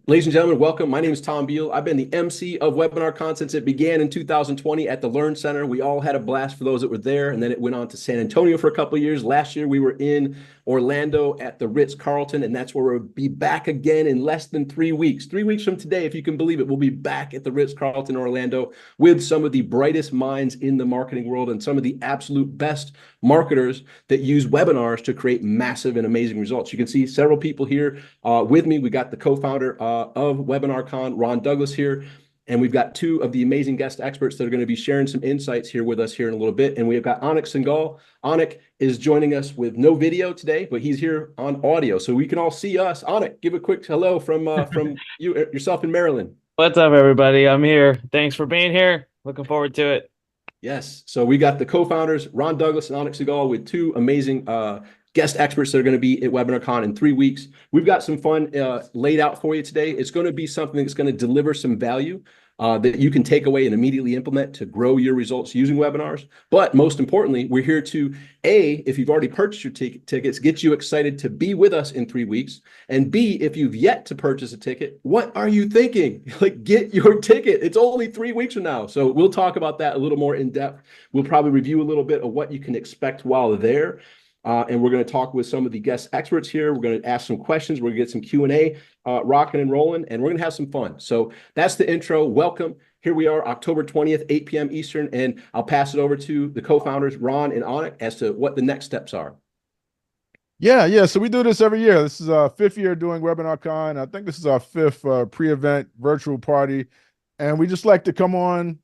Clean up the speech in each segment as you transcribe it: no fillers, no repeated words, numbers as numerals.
Ladies and gentlemen, welcome. My name is Tom Beal. I've been the MC of WebinarCon since it began in 2020 at the Learn Center. We all had a blast for those that were there, and then it went on to San Antonio for a couple of years. Last year, we were in Orlando at the Ritz-Carlton, and that's where we'll be back again in less than 3 weeks. 3 weeks from today, if you can believe it, we'll be back at the Ritz-Carlton Orlando with some of the brightest minds in the marketing world and some of the absolute best marketers that use webinars to create massive and amazing results. You can see several people here with me. We got the co-founder of WebinarCon, Ron Douglas, here. And we've got two of the amazing guest experts that are going to be sharing some insights here with us here in a little bit. And we've got Anik Singhal. Anik is joining us with no video today, but he's here on audio, so we can all see us. Anik, give a quick hello from yourself in Maryland. What's up, everybody? I'm here. Thanks for being here. Looking forward to it. Yes. So we got the co-founders, Ron Douglas and Anik Singhal, with two amazing guest experts that are going to be at WebinarCon in 3 weeks. We've got some fun laid out for you today. It's going to be something that's going to deliver some value that you can take away and immediately implement to grow your results using webinars. But most importantly, we're here to, A, if you've already purchased your tickets, get you excited to be with us in 3 weeks. And B, if you've yet to purchase a ticket, what are you thinking? Like, get your ticket. It's only 3 weeks from now. So we'll talk about that a little more in depth. We'll probably review a little bit of what you can expect while there. And we're going to talk with some of the guest experts here. We're going to ask some questions. We're going to get some Q&A rocking and rolling, and we're going to have some fun. So that's the intro. Welcome. Here we are, October 20th, 8 p.m. Eastern, and I'll pass it over to the co-founders, Ron and Anik, as to what the next steps are. Yeah. So we do this every year. This is our fifth year doing WebinarCon. I think this is our fifth pre-event virtual party. And we just like to come on,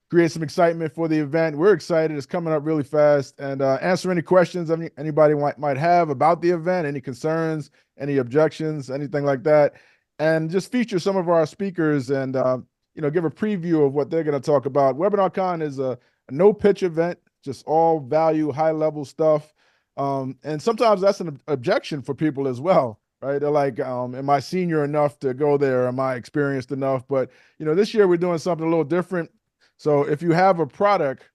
create some excitement for the event. We're excited. It's coming up really fast. And answer any questions anybody might have about the event, any concerns, any objections, anything like that. And just feature some of our speakers and give a preview of what they're going to talk about. WebinarCon is a no-pitch event, just all value, high-level stuff. And sometimes that's an objection for people as well, right? They're like, am I senior enough to go there? Am I experienced enough? But, this year we're doing something a little different. So if you have a product,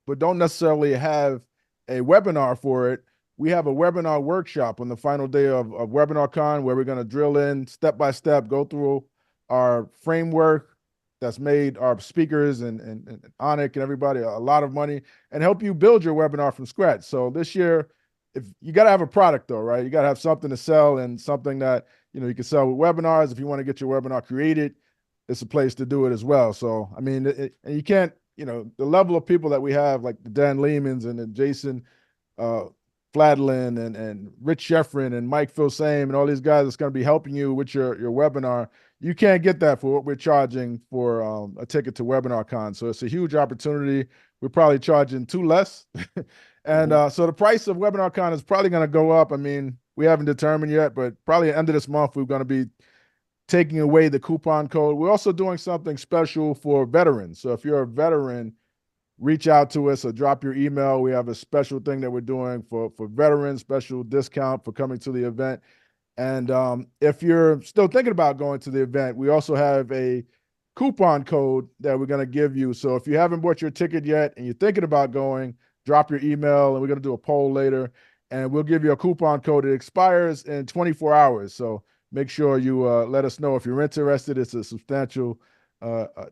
but don't necessarily have a webinar for it, we have a webinar workshop on the final day of WebinarCon where we're going to drill in step by step, go through our framework that's made our speakers and Anik and everybody a lot of money and help you build your webinar from scratch. So this year, if you got to have a product though, right? You got to have something to sell and something that, you can sell with webinars. If you want to get your webinar created, it's a place to do it as well. So, I mean, and you can't, the level of people that we have, like the Dan Lehmans and then Jason Fladlin and Rich Sheffrin and Mike Filsame and all these guys that's going to be helping you with your webinar. You can't get that for what we're charging for a ticket to WebinarCon. So it's a huge opportunity. We're probably charging too less. And so the price of WebinarCon is probably going to go up. I mean, we haven't determined yet, but probably at the end of this month, we're going to be taking away the coupon code. We're also doing something special for veterans. So if you're a veteran, reach out to us or drop your email. We have a special thing that we're doing for veterans, special discount for coming to the event. And if you're still thinking about going to the event, we also have a coupon code that we're going to give you. So if you haven't bought your ticket yet and you're thinking about going, drop your email and we're going to do a poll later and we'll give you a coupon code. It expires in 24 hours. So make sure you let us know if you're interested. It's a substantial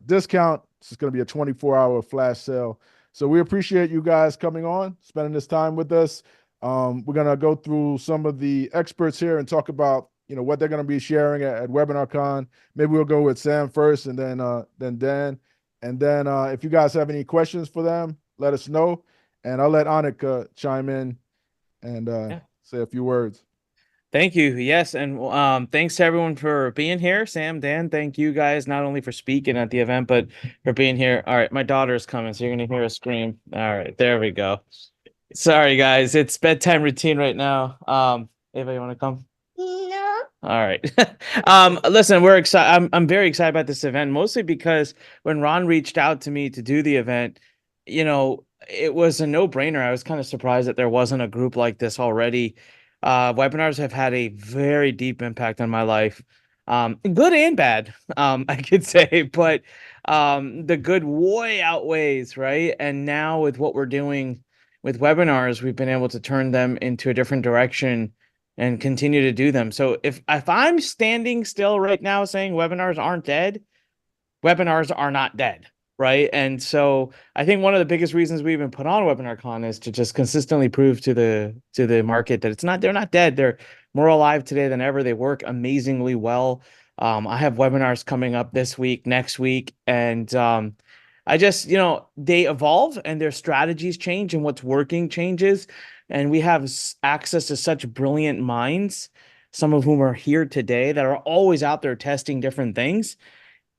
discount. It's going to be a 24-hour flash sale. So we appreciate you guys coming on, spending this time with us. We're going to go through some of the experts here and talk about, what they're going to be sharing at WebinarCon. Maybe we'll go with Sam first and then Dan. And then if you guys have any questions for them, let us know. And I'll let Anik chime in and say a few words. Thank you. Yes. And thanks to everyone for being here. Sam, Dan, thank you guys not only for speaking at the event, but for being here. All right. My daughter's coming, so you're going to hear a scream. All right. There we go. Sorry, guys. It's bedtime routine right now. Ava, you want to come? No. All right. Listen, we're excited. I'm very excited about this event, mostly because when Ron reached out to me to do the event, it was a no-brainer. I was kind of surprised that there wasn't a group like this already. Webinars have had a very deep impact on my life, good and bad, I could say, but the good way outweighs, right? And now with what we're doing with webinars, we've been able to turn them into a different direction and continue to do them. So if I'm standing still right now saying webinars aren't dead, webinars are not dead, right? And so I think one of the biggest reasons we even put on WebinarCon is to just consistently prove to the market that they're not dead. They're more alive today than ever. They work amazingly well. I have webinars coming up this week, next week, and I just, they evolve and their strategies change and what's working changes. And we have access to such brilliant minds, some of whom are here today, that are always out there testing different things.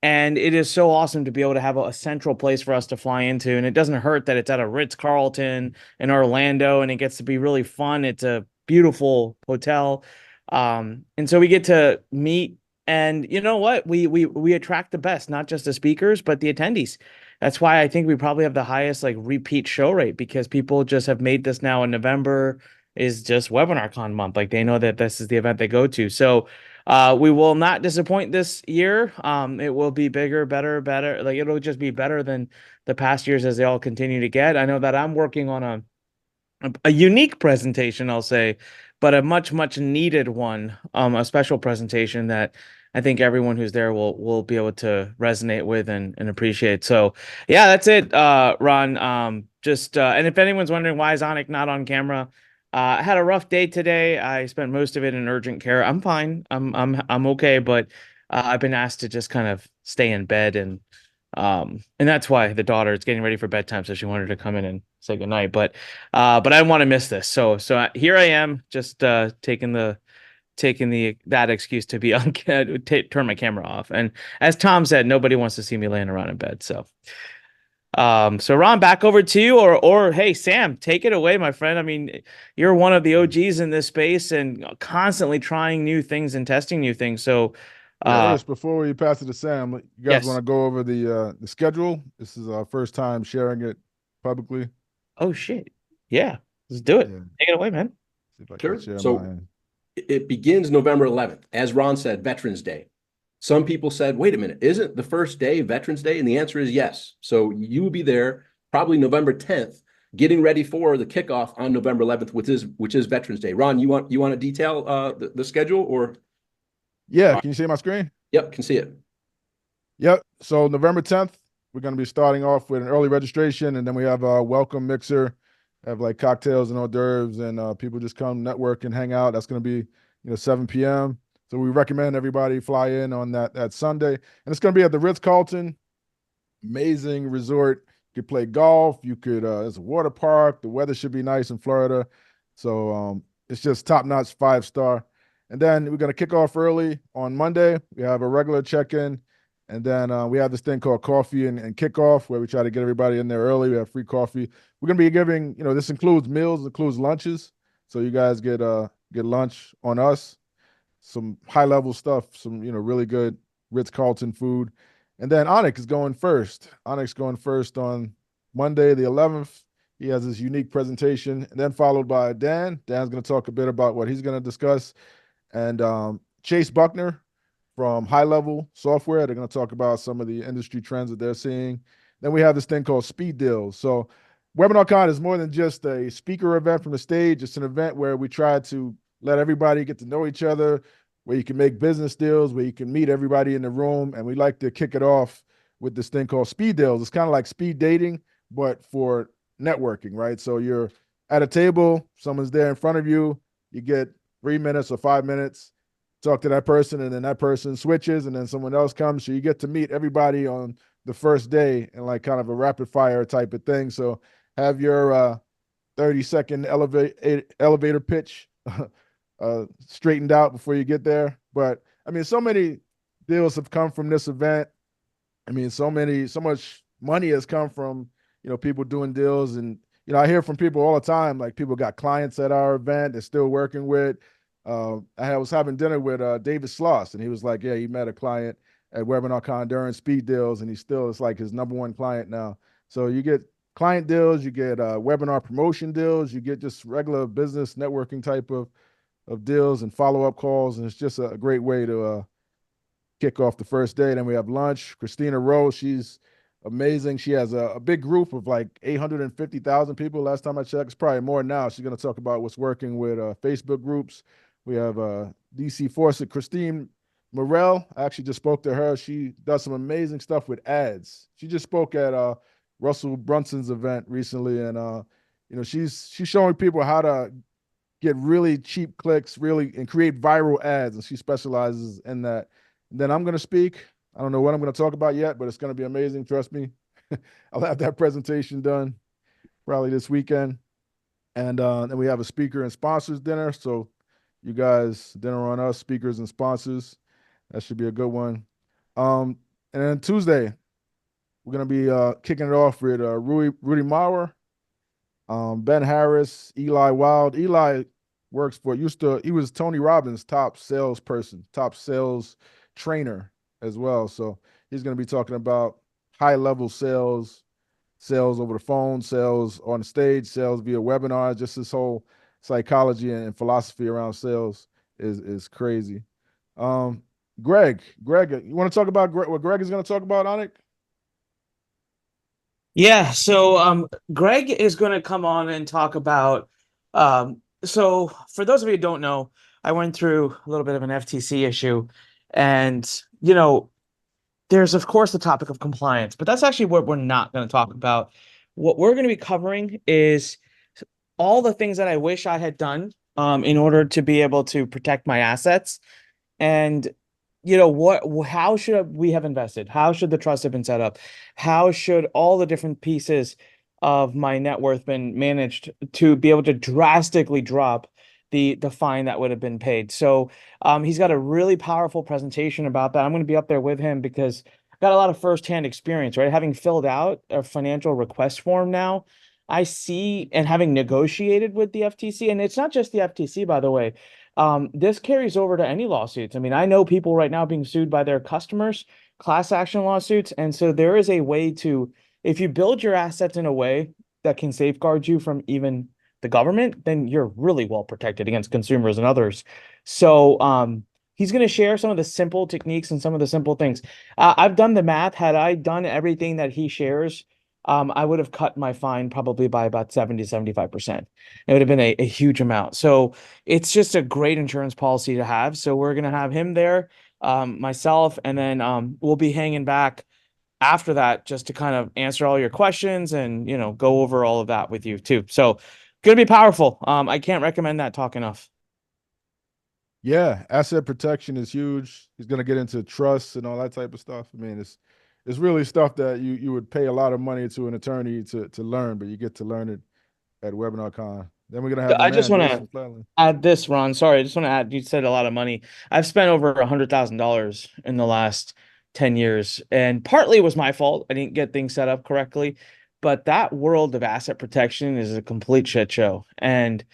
And it is so awesome to be able to have a central place for us to fly into. And it doesn't hurt that it's at a Ritz-Carlton in Orlando and it gets to be really fun. It's a beautiful hotel. And so we get to meet, and you know what? We attract the best, not just the speakers, but the attendees. That's why I think we probably have the highest like repeat show rate, because people just have made this now in November is just WebinarCon month. Like they know that this is the event they go to. So we will not disappoint this year. It will be bigger, better. Like it'll just be better than the past years as they all continue to get. I know that I'm working on a unique presentation, I'll say, but a much needed one, a special presentation that I think everyone who's there will be able to resonate with and appreciate. So yeah, that's it, Ron. Just and if anyone's wondering why is Onik not on camera, I had a rough day today. I spent most of it in urgent care. I'm fine. I'm okay, but I've been asked to just kind of stay in bed, and that's why the daughter is getting ready for bedtime, so she wanted to come in and say goodnight. But I want to miss this. So here I am, just taking that excuse to be on turn my camera off. And as Tom said, nobody wants to see me laying around in bed. So Ron, back over to you, or hey, Sam, take it away, my friend. I mean, you're one of the OGs in this space and constantly trying new things and testing new things. So, Yeah, Ernest, before we pass it to Sam, you guys yes. want to go over the schedule? This is our first time sharing it publicly. Oh shit. Yeah. Let's do it. Yeah. Take it away, man. See if I Sure. can share So mine. it begins November 11th. As Ron said, Veterans Day. Some people said, wait a minute, isn't the first day Veterans Day? And the answer is yes. So you will be there probably November 10th, getting ready for the kickoff on November 11th, which is Veterans Day. Ron, you want to detail the schedule or? Yeah, can you see my screen? Yep, can see it. Yep. So November 10th, we're going to be starting off with an early registration, and then we have a welcome mixer, have like cocktails and hors d'oeuvres, and people just come network and hang out. That's going to be 7 p.m. So we recommend everybody fly in on that Sunday, and it's going to be at the Ritz-Carlton. Amazing resort. You could play golf. You could it's a water park. The weather should be nice in Florida, so it's just top notch 5-star. And then we're going to kick off early on Monday. We have a regular check-in. And then we have this thing called coffee and kickoff, where we try to get everybody in there early. We have free coffee. We're going to be giving, this includes meals, includes lunches. So you guys get lunch on us, some high-level stuff, some, really good Ritz-Carlton food. And then Onik is going first. Onik's going first on Monday, the 11th. He has his unique presentation, and then followed by Dan. Dan's going to talk a bit about what he's going to discuss. And Chase Buckner from High Level Software. They're going to talk about some of the industry trends that they're seeing. Then we have this thing called Speed Deals. So WebinarCon is more than just a speaker event from the stage. It's an event where we try to let everybody get to know each other, where you can make business deals, where you can meet everybody in the room. And we like to kick it off with this thing called Speed Deals. It's kind of like speed dating, but for networking, right? So you're at a table, someone's there in front of you, you get 3 minutes or 5 minutes, talk to that person, and then that person switches, and then someone else comes. So you get to meet everybody on the first day in like kind of a rapid fire type of thing. So have your 30-second elevator pitch straightened out before you get there. But I mean, so many deals have come from this event. I mean, so much money has come from, people doing deals. And, I hear from people all the time, like people got clients at our event they're still working with. I was having dinner with David Sloss, and he was like, yeah, he met a client at WebinarCon during Speed Deals, and it's like his number one client now. So you get client deals, you get webinar promotion deals, you get just regular business networking type of deals and follow-up calls, and it's just a great way to kick off the first day. Then we have lunch. Christina Rose, she's amazing. She has a big group of like 850,000 people. Last time I checked, it's probably more now. She's going to talk about what's working with Facebook groups We have DC Fawcett, Christine Morel. I actually just spoke to her. She does some amazing stuff with ads. She just spoke at Russell Brunson's event recently, and she's showing people how to get really cheap clicks, really, and create viral ads, and she specializes in that. And then I'm going to speak. I don't know what I'm going to talk about yet, but it's going to be amazing. Trust me. I'll have that presentation done probably this weekend. And then we have a speaker and sponsors dinner. So you guys, dinner on us, speakers and sponsors. That should be a good one. And then Tuesday, we're going to be kicking it off with Rudy Maurer, Ben Harris, Eli Wild. Eli works for, he was Tony Robbins' top salesperson, top sales trainer as well. So he's going to be talking about high level sales, sales over the phone, sales on the stage, sales via webinars. Just this whole psychology and philosophy around sales is crazy. Greg, you want to talk about what Greg is going to talk about, Anik? Yeah, so Greg is going to come on and talk about so for those of you who don't know, I went through a little bit of an FTC issue, and there's of course the topic of compliance, but that's actually what we're not going to talk about. What we're going to be covering is all the things that I wish I had done in order to be able to protect my assets. And how should we have invested? How should the trust have been set up? How should all the different pieces of my net worth been managed to be able to drastically drop the fine that would have been paid? So he's got a really powerful presentation about that. I'm going to be up there with him because I've got a lot of firsthand experience, right? Having filled out a financial request form now, I see, and having negotiated with the FTC, and it's not just the FTC, by the way. This carries over to any lawsuits. I mean, I know people right now being sued by their customers, class action lawsuits. And so there is a way to, if you build your assets in a way that can safeguard you from even the government, then you're really well protected against consumers and others. So he's going to share some of the simple techniques and some of the simple things. I've done the math. Had I done everything that he shares, I would have cut my fine probably by about 70 to 75%. It would have been a huge amount. So it's just a great insurance policy to have. So we're going to have him there, myself, and then we'll be hanging back after that just to kind of answer all your questions and, go over all of that with you too. So going to be powerful. I can't recommend that talk enough. Yeah, asset protection is huge. He's going to get into trust and all that type of stuff. I mean, it's really stuff that you would pay a lot of money to an attorney to learn, but you get to learn it at WebinarCon. Then we're gonna have the I just man, want Jason to Flatley. add this, Ron. Sorry, I just want to add, you said a lot of money. I've spent over $100,000 in the last 10 years, and partly it was my fault. I didn't get things set up correctly, but that world of asset protection is a complete shit show. And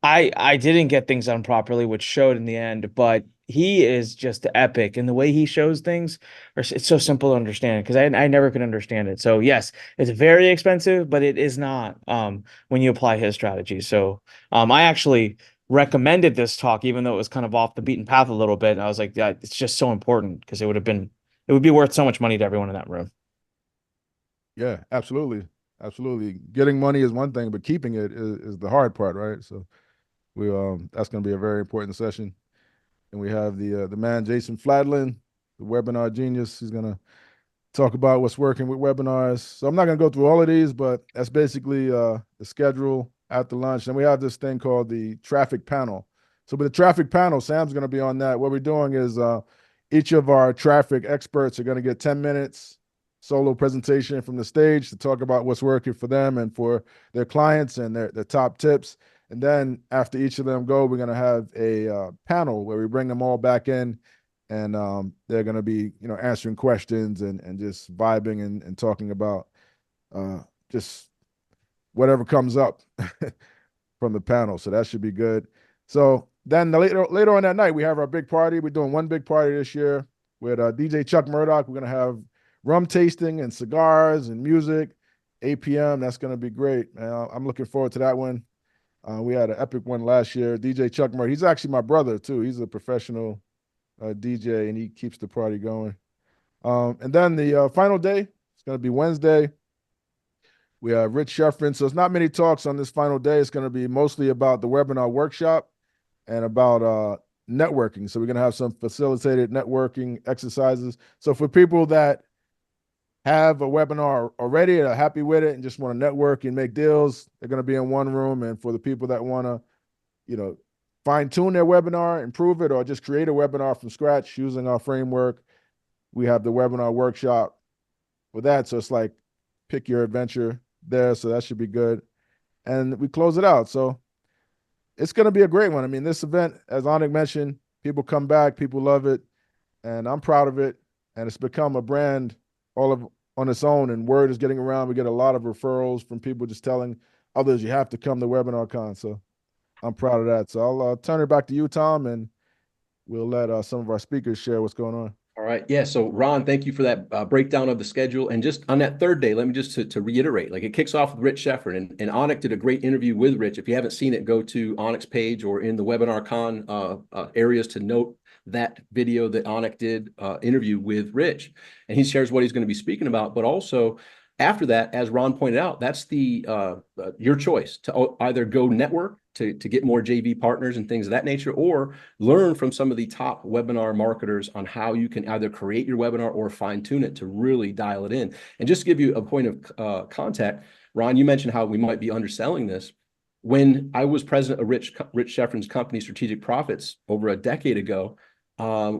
I didn't get things done properly, which showed in the end, but he is just epic. And the way he shows things, it's so simple to understand because I never could understand it. So yes, it's very expensive, but it is not when you apply his strategy. So I actually recommended this talk, even though it was kind of off the beaten path a little bit. I was like, yeah, it's just so important because it would be worth so much money to everyone in that room. Yeah, absolutely. Absolutely. Getting money is one thing, but keeping it is the hard part, right? So that's going to be a very important session. And we have the man Jason Flatlin, the webinar genius. He's going to talk about what's working with webinars. So I'm not going to go through all of these, but that's basically the schedule after lunch. And we have this thing called the traffic panel. So with the traffic panel, Sam's going to be on that. What we're doing is each of our traffic experts are going to get 10 minutes solo presentation from the stage to talk about what's working for them and for their clients and their top tips. And then after each of them go, we're going to have a panel where we bring them all back in, and they're going to be, answering questions and just vibing and talking about just whatever comes up from the panel. So that should be good. So then later on that night, we have our big party. We're doing one big party this year with DJ Chuck Murdoch. We're going to have rum tasting and cigars and music, 8 p.m. That's going to be great, man. I'm looking forward to that one. We had an epic one last year. DJ Chuck Murdoch, he's actually my brother too. He's a professional DJ, and he keeps the party going. And then the final day, it's going to be Wednesday. We have Rich Sheffrin. So it's not many talks on this final day. It's going to be mostly about the webinar workshop. and about networking. So we're going to have some facilitated networking exercises. So for people that have a webinar already and are happy with it and just want to network and make deals, they're going to be in one room. And for the people that want to, fine tune their webinar, improve it, or just create a webinar from scratch using our framework, we have the webinar workshop for that. So it's like pick your adventure there. So that should be good. And we close it out. So it's going to be a great one. I mean, this event, as Anik mentioned, people come back, people love it, and I'm proud of it. And it's become a brand on its own, and word is getting around. We get a lot of referrals from people just telling others you have to come to WebinarCon. So I'm proud of that. So I'll turn it back to you, Tom, and we'll let some of our speakers share what's going on. All right. Yeah. So Ron, thank you for that breakdown of the schedule. And just on that third day, let me just to reiterate, like it kicks off with Rich Sheffrin, and Anik did a great interview with Rich. If you haven't seen it, go to Anik's page or in the WebinarCon areas to note that video that Anik did interview with Rich. And he shares what he's going to be speaking about, but also after that, as Ron pointed out, that's your choice to either go network to get more JV partners and things of that nature, or learn from some of the top webinar marketers on how you can either create your webinar or fine tune it to really dial it in. And just to give you a point of contact, Ron, you mentioned how we might be underselling this. When I was president of Rich Sheffrin's company, Strategic Profits, over a decade ago,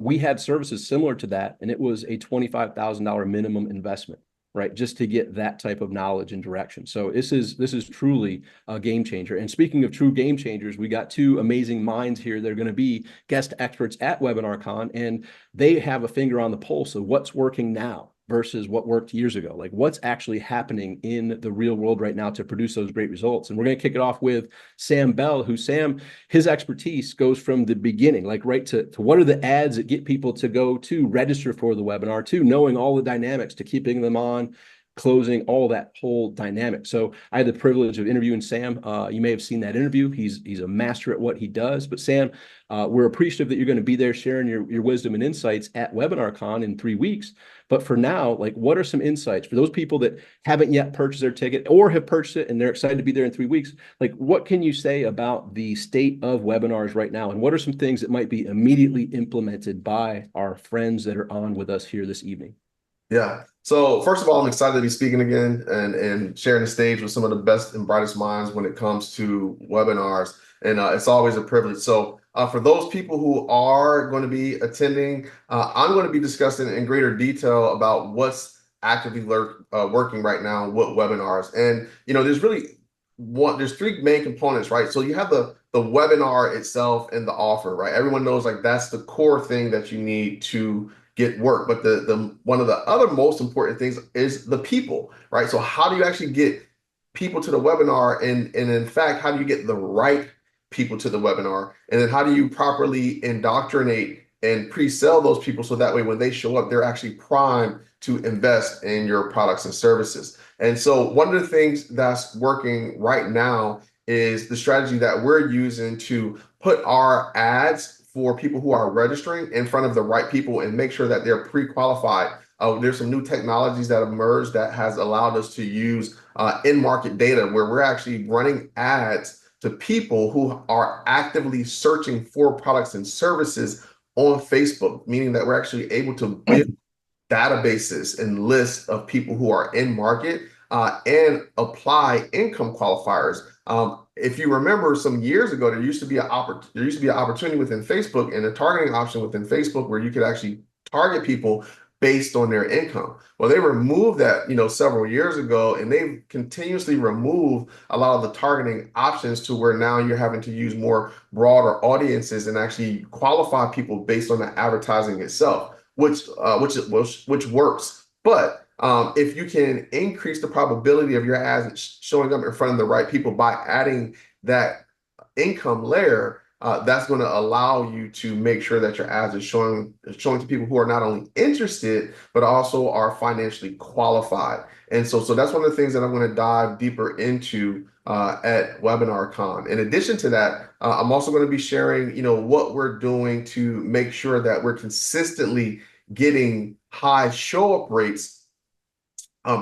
we had services similar to that, and it was a $25,000 minimum investment, right? Just to get that type of knowledge and direction. So this is truly a game changer. And speaking of true game changers, we got two amazing minds here that are going to be guest experts at WebinarCon, and they have a finger on the pulse of what's working now versus what worked years ago. Like what's actually happening in the real world right now to produce those great results. And we're going to kick it off with Sam Bell, his expertise goes from the beginning, like right to what are the ads that get people to go to register for the webinar, to knowing all the dynamics, to keeping them on, closing, all that whole dynamic. So I had the privilege of interviewing Sam. You may have seen that interview. He's a master at what he does. But Sam, we're appreciative that you're going to be there sharing your wisdom and insights at WebinarCon in 3 weeks. But for now, like, what are some insights for those people that haven't yet purchased their ticket or have purchased it and they're excited to be there in 3 weeks? Like, what can you say about the state of webinars right now? And what are some things that might be immediately implemented by our friends that are on with us here this evening? Yeah. So first of all, I'm excited to be speaking again and sharing the stage with some of the best and brightest minds when it comes to webinars. And it's always a privilege. So for those people who are going to be attending, I'm going to be discussing in greater detail about what's actively working right now with webinars. And, there's three main components, right? So you have the webinar itself and the offer, right? Everyone knows like that's the core thing that you need to get work. But the one of the other most important things is the people, right? So how do you actually get people to the webinar? And in fact, how do you get the right people to the webinar? And then how do you properly indoctrinate and pre-sell those people so that way when they show up, they're actually primed to invest in your products and services? And so one of the things that's working right now is the strategy that we're using to put our ads for people who are registering in front of the right people and make sure that they're pre-qualified. There's some new technologies that emerged that has allowed us to use in-market data where we're actually running ads to people who are actively searching for products and services on Facebook, meaning that we're actually able to build databases and lists of people who are in market and apply income qualifiers. If you remember some years ago, there used to be an opportunity within Facebook and a targeting option within Facebook where you could actually target people based on their income. Well, they removed that, several years ago, and they've continuously removed a lot of the targeting options to where now you're having to use more broader audiences and actually qualify people based on the advertising itself, which works. But if you can increase the probability of your ads showing up in front of the right people by adding that income layer, that's going to allow you to make sure that your ads are showing to people who are not only interested, but also are financially qualified. And so that's one of the things that I'm going to dive deeper into at WebinarCon. In addition to that, I'm also going to be sharing, what we're doing to make sure that we're consistently getting high show up rates for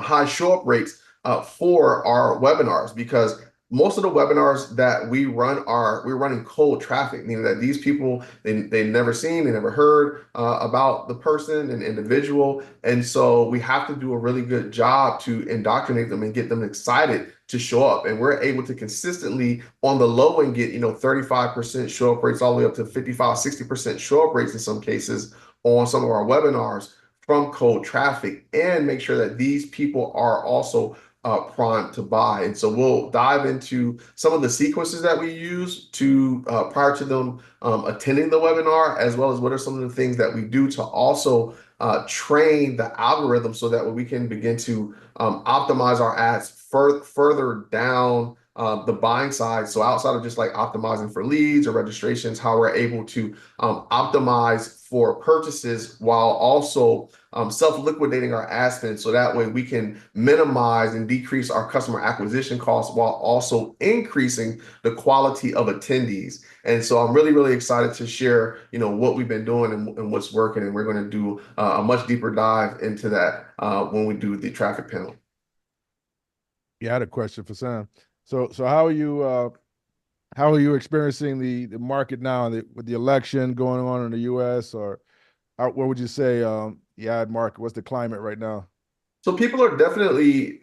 our webinars, because most of the webinars that we're running cold traffic, meaning that these people, they never seen, they never heard about the person and individual. And so we have to do a really good job to indoctrinate them and get them excited to show up. And we're able to consistently on the low end get, 35% show up rates all the way up to 55, 60% show up rates in some cases on some of our webinars from cold traffic, and make sure that these people are also primed to buy. And so we'll dive into some of the sequences that we use to prior to them attending the webinar, as well as what are some of the things that we do to also train the algorithm so that we can begin to optimize our ads further down the buying side. So outside of just like optimizing for leads or registrations, how we're able to optimize for purchases while also self-liquidating our ad spend, so that way we can minimize and decrease our customer acquisition costs while also increasing the quality of attendees. And so I'm really, really excited to share, what we've been doing and what's working. And we're going to do a much deeper dive into that when we do the traffic panel. Yeah, I had a question for Sam. So how are you experiencing the market now with the election going on in the U.S., or what would you say the ad market, what's the climate right now? So people are definitely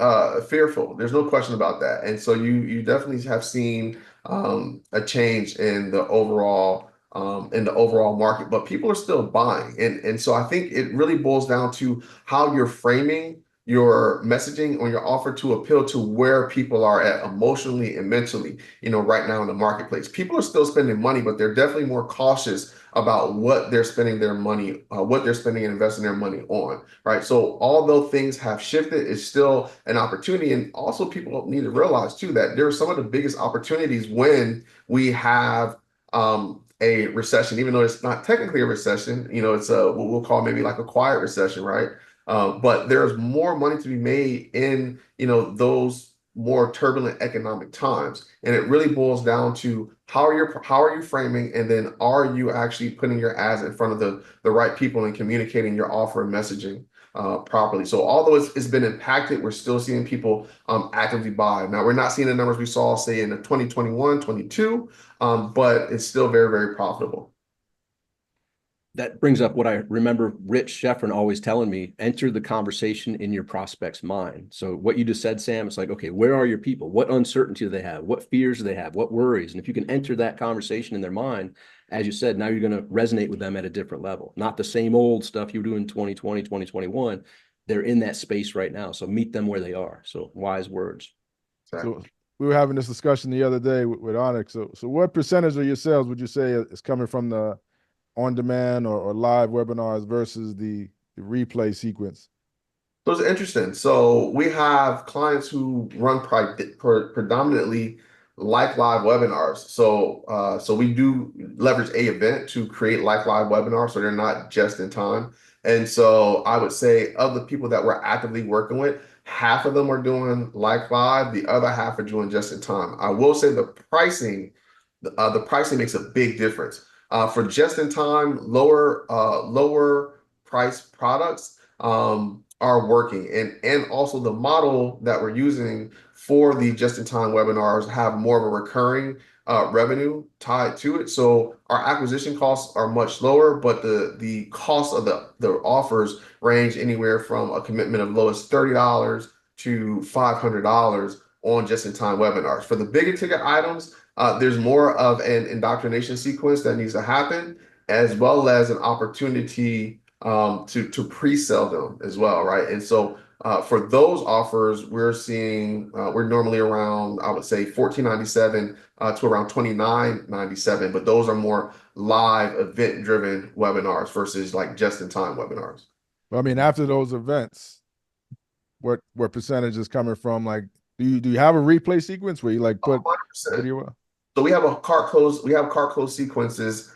fearful. There's no question about that. And so you definitely have seen a change in the overall market, but people are still buying. And so I think it really boils down to how you're framing your messaging on your offer to appeal to where people are at emotionally and mentally, right now in the marketplace. People are still spending money, but they're definitely more cautious about what they're spending their money, what they're spending and investing their money on, right? So although things have shifted, it's still an opportunity. And also people need to realize too that there are some of the biggest opportunities when we have a recession, even though it's not technically a recession, it's what we'll call maybe like a quiet recession, right? But there's more money to be made in, those more turbulent economic times. And it really boils down to how are you framing, and then are you actually putting your ads in front of the right people and communicating your offer and messaging properly. So although it's been impacted, we're still seeing people actively buy. Now, we're not seeing the numbers we saw, say, in the 2021, 22, but it's still very, very profitable. That brings up what I remember Rich Sheffrin always telling me: enter the conversation in your prospect's mind. So what you just said, Sam, it's like, okay, where are your people? What uncertainty do they have? What fears do they have? What worries? And if you can enter that conversation in their mind, as you said, now you're going to resonate with them at a different level. Not the same old stuff you were doing in 2020, 2021. They're in that space right now. So meet them where they are. So wise words. So we were having this discussion the other day with Onyx. So what percentage of your sales would you say is coming from the on-demand or live webinars versus the replay sequence? So it's interesting. So we have clients who run predominantly like live webinars. So we do leverage a event to create like live webinars, so they're not just in time. And so I would say of the people that we're actively working with, half of them are doing like live, the other half are doing just in time. I will say the pricing makes a big difference. For just in time, lower price products are working, and also the model that we're using for the just in time webinars have more of a recurring revenue tied to it. So our acquisition costs are much lower, but the cost of the offers range anywhere from a commitment of low as $30 to $500 on just in time webinars. For the bigger ticket items, there's more of an indoctrination sequence that needs to happen, as well as an opportunity to pre-sell them as well, right? And so for those offers, we're seeing we're normally around, I would say, $14.97 to around $29.97, but those are more live event-driven webinars versus like just-in-time webinars. I mean, after those events, what percentage is coming from? Like, do you have a replay sequence where you like put 100%. video? So we have cart close sequences.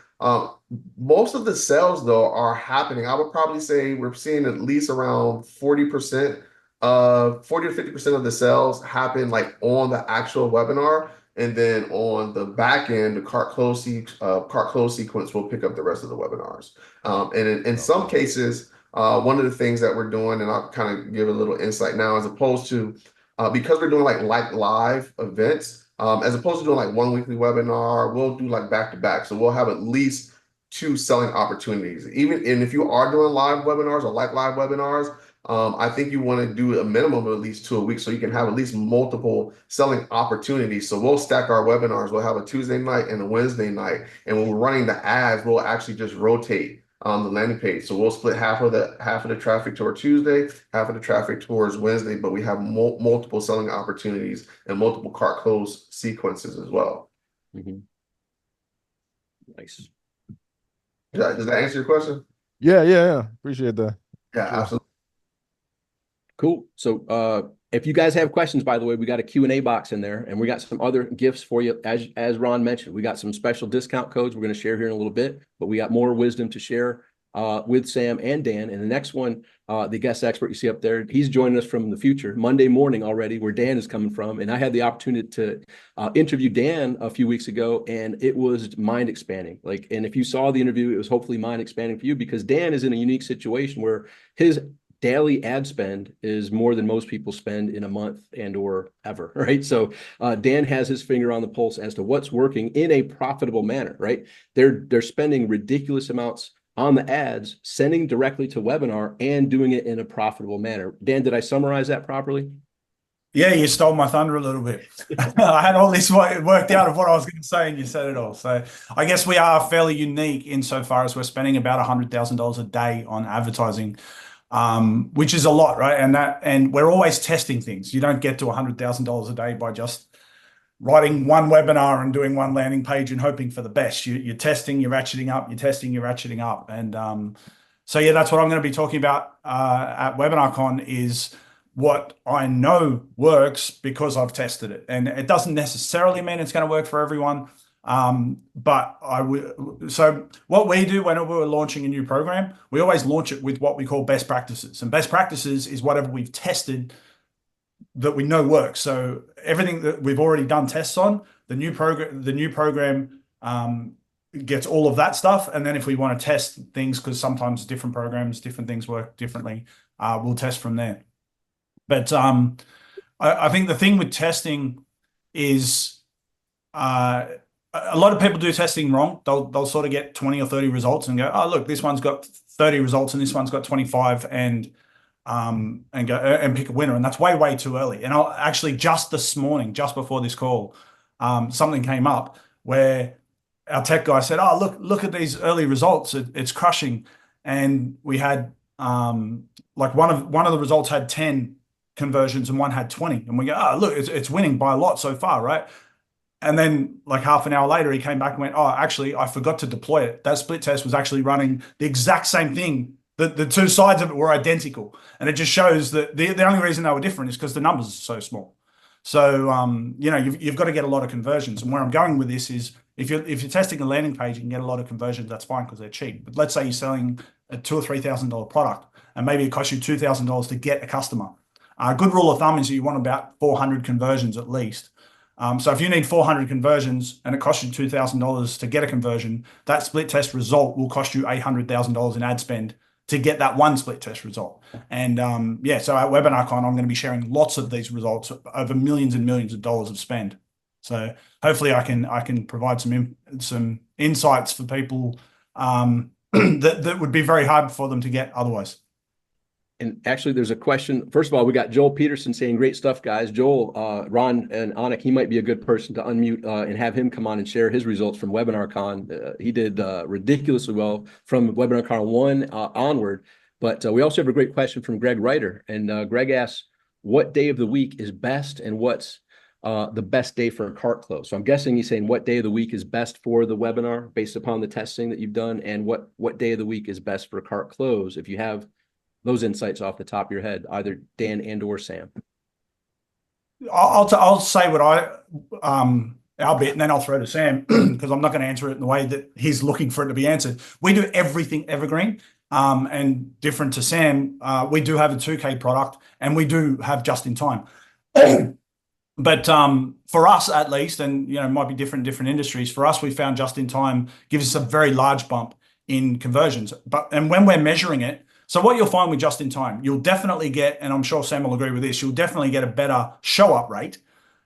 Most of the sales though are happening. I would probably say we're seeing at least around 40%, 40 to 50% of the sales happen like on the actual webinar. And then on the back end, the cart close sequence will pick up the rest of the webinars. And in some cases, one of the things that we're doing, and I'll kind of give a little insight now, as opposed to because we're doing like live events, As opposed to doing like one weekly webinar, we'll do like back to back. So we'll have at least 2 selling opportunities. And if you are doing live webinars or like live webinars, I think you want to do a minimum of at least 2 a week so you can have at least multiple selling opportunities. So we'll stack our webinars. We'll have a Tuesday night and a Wednesday night. And when we're running the ads, we'll actually just rotate the landing page. So we'll split half of the traffic toward Tuesday, half of the traffic towards Wednesday, but we have multiple selling opportunities and multiple cart close sequences as well. Mm-hmm. Nice. Does that answer your question? Yeah. Appreciate that. Yeah, Sure. absolutely. Cool. So if you guys have questions, by the way, we got a Q&A box in there, and we got some other gifts for you. As Ron mentioned, we got some special discount codes we're going to share here in a little bit, but we got more wisdom to share with Sam and Dan. And the next one, the guest expert you see up there, he's joining us from the future, Monday morning already, where Dan is coming from. And I had the opportunity to interview Dan a few weeks ago, and it was mind expanding. And if you saw the interview, it was hopefully mind expanding for you, because Dan is in a unique situation where his daily ad spend is more than most people spend in a month and or ever, right? So Dan has his finger on the pulse as to what's working in a profitable manner, right? They're spending ridiculous amounts on the ads, sending directly to webinar, and doing it in a profitable manner. Dan, did I summarize that properly? Yeah, you stole my thunder a little bit. I had all this worked out of what I was going to say, and you said it all. So I guess we are fairly unique insofar as we're spending about $100,000 a day on advertising, which is a lot, right? And we're always testing things. You don't get to $100,000 a day by just writing one webinar and doing one landing page and hoping for the best. You're testing, you're ratcheting up, you're testing, you're ratcheting up. And so, yeah, that's what I'm going to be talking about at WebinarCon, is what I know works because I've tested it. And it doesn't necessarily mean it's going to work for everyone. But so what we do whenever we're launching a new program, we always launch it with what we call best practices. And best practices is whatever we've tested that we know works. So everything that we've already done tests on, the new program gets all of that stuff. And then if we want to test things, because sometimes different programs, different things work differently, we'll test from there. But I think the thing with testing is a lot of people do testing wrong. They'll sort of get 20 or 30 results and go, oh, look, this one's got 30 results and this one's got 25, and go and pick a winner. And that's way too early. And I'll actually, just this morning, just before this call, something came up where our tech guy said, oh, look at these early results. It's crushing. And we had like one of the results had 10 conversions and one had 20. And we go, oh, look, it's winning by a lot so far, right? And then like half an hour later, he came back and went, oh, actually, I forgot to deploy it. That split test was actually running the exact same thing. The two sides of it were identical. And it just shows that the only reason they were different is because the numbers are so small. So, you've got to get a lot of conversions. And where I'm going with this is, if you're testing a landing page, you can get a lot of conversions. That's fine because they're cheap. But let's say you're selling a $2,000 or $3,000 product, and maybe it costs you $2,000 to get a customer. A good rule of thumb is you want about 400 conversions at least. So if you need 400 conversions and it costs you $2,000 to get a conversion, that split test result will cost you $800,000 in ad spend to get that one split test result. And so at WebinarCon, I'm going to be sharing lots of these results over millions and millions of dollars of spend. So hopefully I can provide some insights for people that would be very hard for them to get otherwise. And actually, there's a question. First of all, we got Joel Peterson saying, great stuff, guys. Joel, Ron, and Anik, he might be a good person to unmute and have him come on and share his results from WebinarCon. He did ridiculously well from WebinarCon 1 onward. But we also have a great question from Greg Ryder. And Greg asks, what day of the week is best, and what's the best day for a cart close? So I'm guessing he's saying what day of the week is best for the webinar based upon the testing that you've done, and what day of the week is best for a cart close, if you have those insights off the top of your head, either Dan and or Sam. I'll say what our bit, and then I'll throw to Sam because I'm not going to answer it in the way that he's looking for it to be answered. We do everything evergreen, and different to Sam, we do have a 2K product, and we do have just in time. But for us, at least, and it might be different in different industries. For us, we found just in time gives us a very large bump in conversions. And when we're measuring it. So what you'll find with just in time, you'll definitely get, and I'm sure Sam will agree with this, you'll definitely get a better show up rate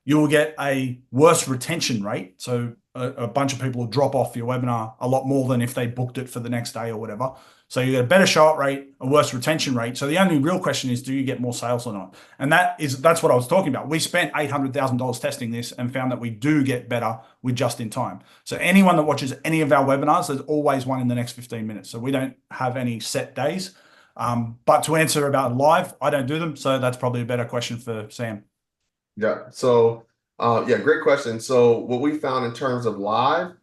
you will get a worse retention rate. So a bunch of people will drop off your webinar a lot more than if they booked it for the next day or whatever. So you get a better show up rate, a worse retention rate. So the only real question is, do you get more sales or not? And that's what I was talking about. We spent $800,000 testing this and found that we do get better with just in time. So anyone that watches any of our webinars, there's always one in the next 15 minutes. So we don't have any set days. But to answer about live, I don't do them. So that's probably a better question for Sam. Yeah. So, yeah, great question. So what we found in terms of live,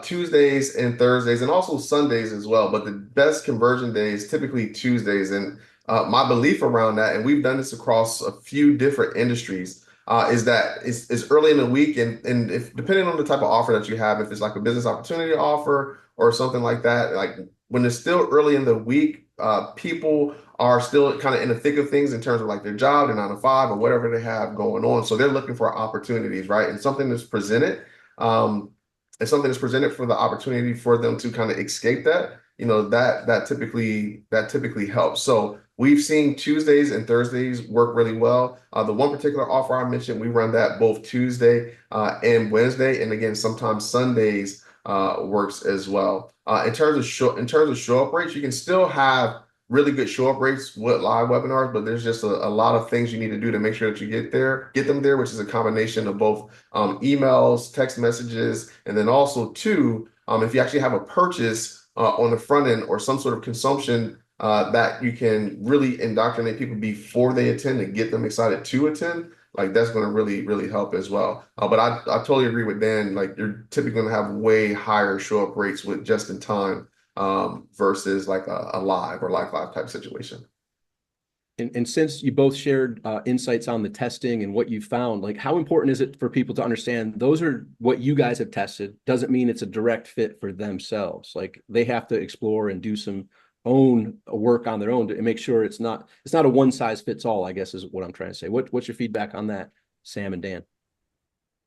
Tuesdays and Thursdays, and also Sundays as well, but the best conversion days, typically Tuesdays. And my belief around that, and we've done this across a few different industries, is that it's early in the week, and if depending on the type of offer that you have, if it's like a business opportunity offer or something like that, like when it's still early in the week, people are still kind of in the thick of things in terms of like their job, their 9 to 5, or whatever they have going on. So they're looking for opportunities, right? And something that's presented, for the opportunity for them to kind of escape that, that typically helps. So we've seen Tuesdays and Thursdays work really well. The one particular offer I mentioned, we run that both Tuesday and Wednesday, and again, sometimes Sundays works as well. In terms of show up rates, you can still have really good show up rates with live webinars, but there's just a lot of things you need to do to make sure that you get them there, which is a combination of both emails, text messages, and then also too, if you actually have a purchase on the front end or some sort of consumption that you can really indoctrinate people before they attend and get them excited to attend, like that's going to really, really help as well. But I totally agree with Dan. Like you're typically going to have way higher show up rates with just in time versus like a live or live type situation. And since you both shared insights on the testing and what you found, like how important is it for people to understand those are what you guys have tested? Doesn't mean it's a direct fit for themselves. Like they have to explore and do some own work on their own to make sure it's not a one size fits all, I guess is what I'm trying to say. What's your feedback on that, Sam and Dan?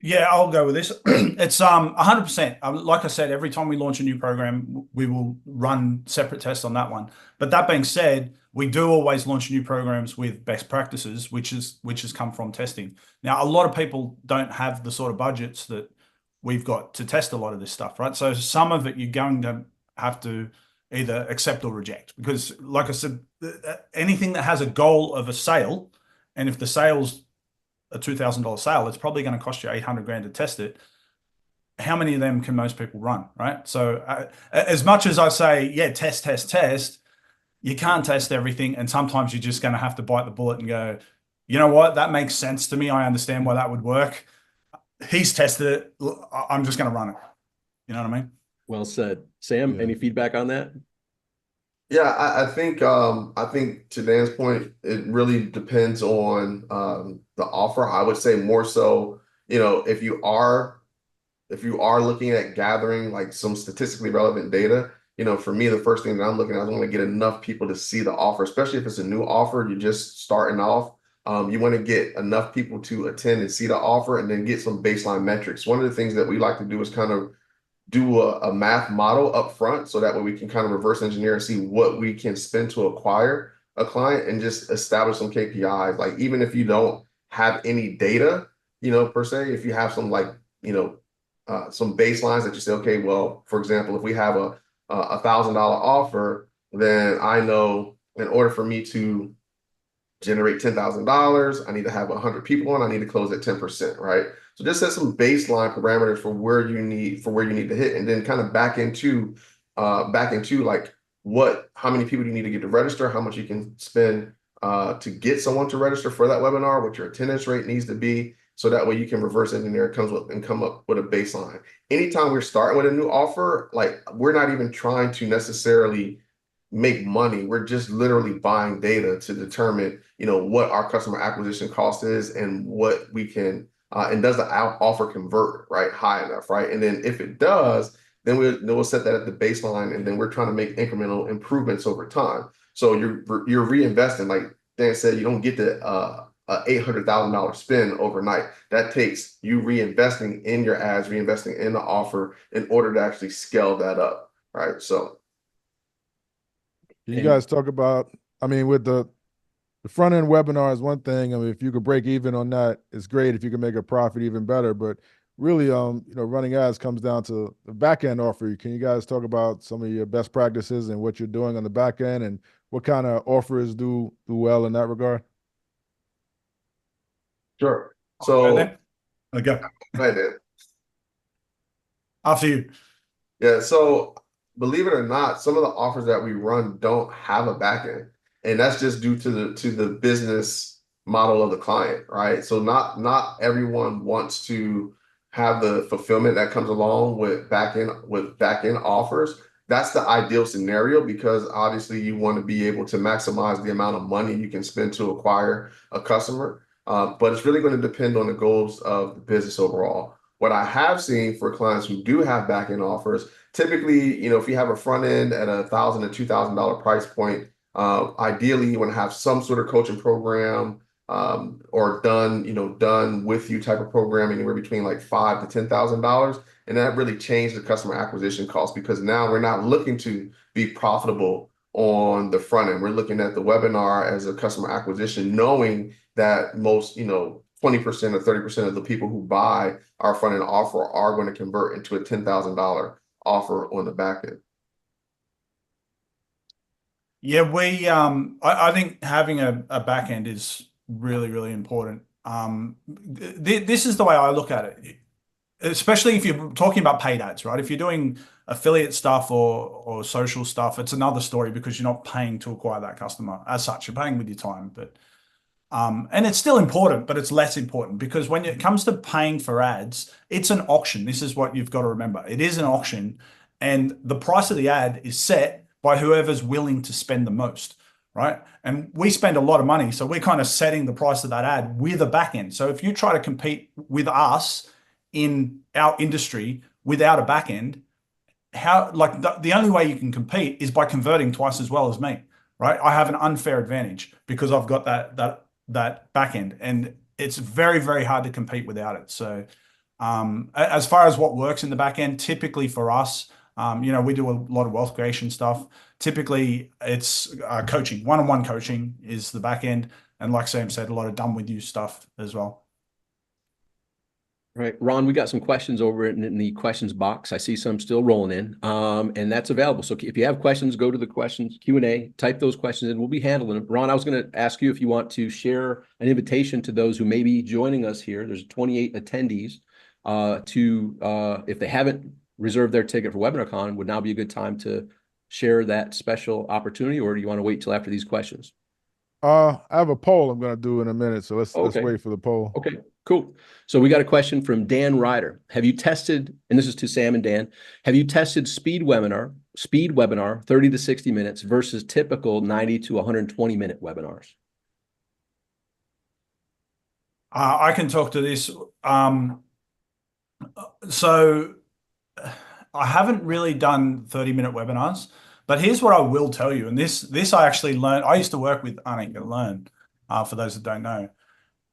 Yeah, I'll go with this. It's 100%. Like I said, every time we launch a new program, we will run separate tests on that one. But that being said, we do always launch new programs with best practices, which has come from testing. Now, a lot of people don't have the sort of budgets that we've got to test a lot of this stuff, right? So some of it you're going to have to either accept or reject, because like I said, anything that has a goal of a sale, and if the sale's a $2,000 sale, it's probably going to cost you 800 grand to test it. How many of them can most people run, right? So as much as I say, yeah, test, you can't test everything. And sometimes you're just going to have to bite the bullet and go, you know what? That makes sense to me. I understand why that would work. He's tested it. I'm just going to run it. You know what I mean? Well said. Sam, any feedback on that? Yeah, I think to Dan's point, it really depends on the offer. I would say more so, if you are looking at gathering like some statistically relevant data, for me, the first thing that I'm looking at is I want to get enough people to see the offer, especially if it's a new offer, you're just starting off. You want to get enough people to attend and see the offer and then get some baseline metrics. One of the things that we like to do is kind of do a math model up front, so that way we can kind of reverse engineer and see what we can spend to acquire a client and just establish some KPIs. Like even if you don't have any data, per se, if you have some like, some baselines that you say, okay, well, for example, if we have a $1,000 offer, then I know in order for me to generate $10,000, I need to have 100 people on, I need to close at 10%, right? So just set some baseline parameters for where you need to hit, and then kind of back into like how many people do you need to get to register, how much you can spend to get someone to register for that webinar, what your attendance rate needs to be, so that way you can reverse engineer and come up with a baseline. Anytime we're starting with a new offer, like we're not even trying to necessarily make money. We're just literally buying data to determine, what our customer acquisition cost is and what we can, and does the offer convert, right, high enough, right? And then if it does, then we'll set that at the baseline, and then we're trying to make incremental improvements over time. So you're reinvesting, like Dan said, you don't get the $800,000 spend overnight. That takes you reinvesting in your ads, reinvesting in the offer in order to actually scale that up, right? So you guys talk about, with the the front end webinar is one thing. I mean, if you could break even on that, it's great. If you can make a profit, even better. But really, running ads comes down to the back end offer. Can you guys talk about some of your best practices and what you're doing on the back end, and what kind of offers do well in that regard? Sure. And So, then, okay, right there. after you. Yeah, so believe it or not, some of the offers that we run don't have a backend, and that's just due to the business model of the client, right? So not everyone wants to have the fulfillment that comes along with backend offers. That's the ideal scenario because obviously you want to be able to maximize the amount of money you can spend to acquire a customer. But it's really going to depend on the goals of the business overall. What I have seen for clients who do have back-end offers, typically, if you have a front end at $1,000 to $2,000 price point, ideally you want to have some sort of coaching program or done with you type of program anywhere between like $5,000 to $10,000, and that really changed the customer acquisition cost because now we're not looking to be profitable on the front end. We're looking at the webinar as a customer acquisition, knowing that most 20% or 30% of the people who buy our front end offer are going to convert into a $10,000 offer on the back end. Yeah, I think having a back end is really, really important. This is the way I look at it, especially if you're talking about paid ads, right? If you're doing affiliate stuff or social stuff, it's another story because you're not paying to acquire that customer as such. You're paying with your time, but and it's still important, but it's less important because when it comes to paying for ads, it's an auction. This is what you've got to remember. It is an auction, and the price of the ad is set by whoever's willing to spend the most, right? And we spend a lot of money, so we're kind of setting the price of that ad with a back end. So if you try to compete with us in our industry without a back end, the only way you can compete is by converting twice as well as me, right? I have an unfair advantage because I've got that back end, and it's very, very hard to compete without it. So as far as what works in the back end, typically for us, we do a lot of wealth creation stuff. Typically it's coaching, one-on-one coaching is the back end. And like Sam said, a lot of done with you stuff as well. Right, Ron, we got some questions over in the questions box. I see some still rolling in, and that's available. So if you have questions, go to the questions Q&A, type those questions in. We'll be handling them. Ron, I was going to ask you if you want to share an invitation to those who may be joining us here. There's 28 attendees if they haven't reserved their ticket for WebinarCon, would now be a good time to share that special opportunity, or do you want to wait till after these questions? I have a poll I'm going to do in a minute, so let's wait for the poll. Okay, cool. So we got a question from Dan Ryder. Have you tested, and this is to Sam and Dan, have you tested speed webinar 30 to 60 minutes versus typical 90 to 120 minute webinars? I can talk to this. So I haven't really done 30-minute webinars, but here's what I will tell you. And this I actually learned. I used to work with Anik at Learn, for those that don't know.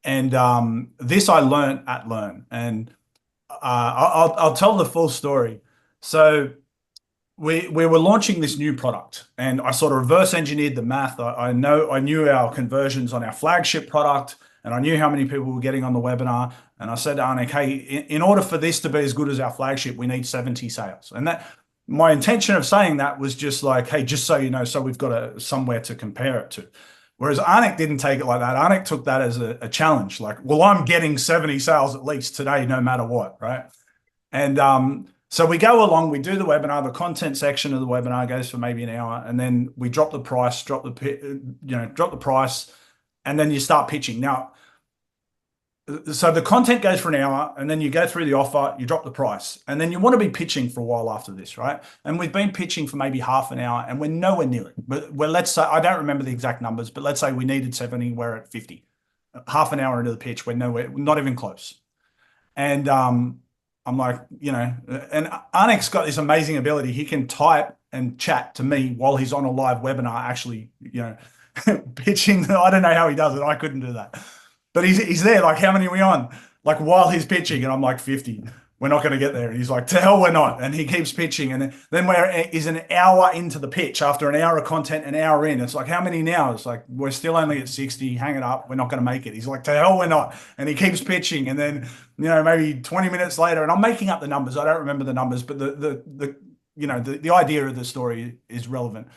And this I learned at Learn. And I'll tell the full story. So we were launching this new product, and I sort of reverse engineered the math. I knew our conversions on our flagship product, and I knew how many people were getting on the webinar. And I said to Anik, hey, in order for this to be as good as our flagship, we need 70 sales. And that my intention of saying that was just like, hey, just so you know, so we've got somewhere to compare it to. Whereas Anik didn't take it like that. Anik took that as a challenge. Like, well, I'm getting 70 sales at least today, no matter what, right? And so we go along, we do the webinar, the content section of the webinar goes for maybe an hour, and then we drop the price, drop the price, and then you start pitching. Now, so the content goes for an hour, and then you go through the offer, you drop the price, and then you want to be pitching for a while after this, right? And we've been pitching for maybe half an hour, and we're nowhere near it. But let's say, I don't remember the exact numbers, but let's say we needed 70, we're at 50. Half an hour into the pitch, we're nowhere, not even close. And I'm like, and Anik's got this amazing ability. He can type and chat to me while he's on a live webinar, actually, pitching. I don't know how he does it. I couldn't do that. But he's there, like, how many are we on? Like, while he's pitching, and I'm like 50. we're not going to get there. And he's like, to hell, we're not. And he keeps pitching. And then is an hour into the pitch after an hour of content, an hour in. It's like, how many now? It's like, we're still only at 60. Hang it up. We're not going to make it. He's like, to hell, we're not. And he keeps pitching. And then, maybe 20 minutes later, and I'm making up the numbers. I don't remember the numbers, but the idea of the story is relevant.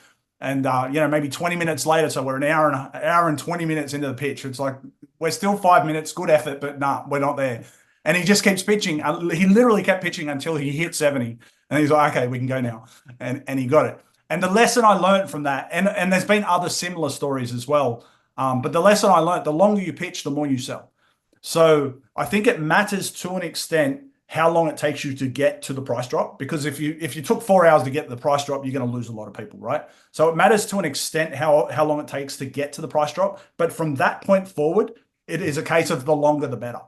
And, maybe 20 minutes later, so we're an hour and 20 minutes into the pitch. It's like, we're still 5 minutes, good effort, but nah, we're not there. And he just keeps pitching. He literally kept pitching until he hit 70. And he's like, okay, we can go now. And he got it. And the lesson I learned from that, and there's been other similar stories as well. But the lesson I learned, the longer you pitch, the more you sell. So I think it matters to an extent how long it takes you to get to the price drop. Because if you took 4 hours to get to the price drop, you're going to lose a lot of people, right? So it matters to an extent how long it takes to get to the price drop. But from that point forward, it is a case of the longer the better.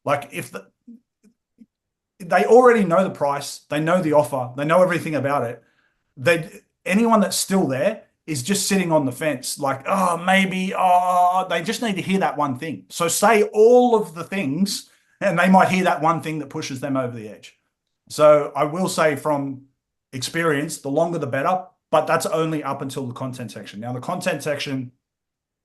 Like if they already know the price, they know the offer, they know everything about it. Anyone that's still there is just sitting on the fence, like, oh, maybe, they just need to hear that one thing. So say all of the things, and they might hear that one thing that pushes them over the edge. So I will say from experience, the longer the better, but that's only up until the content section. Now the content section,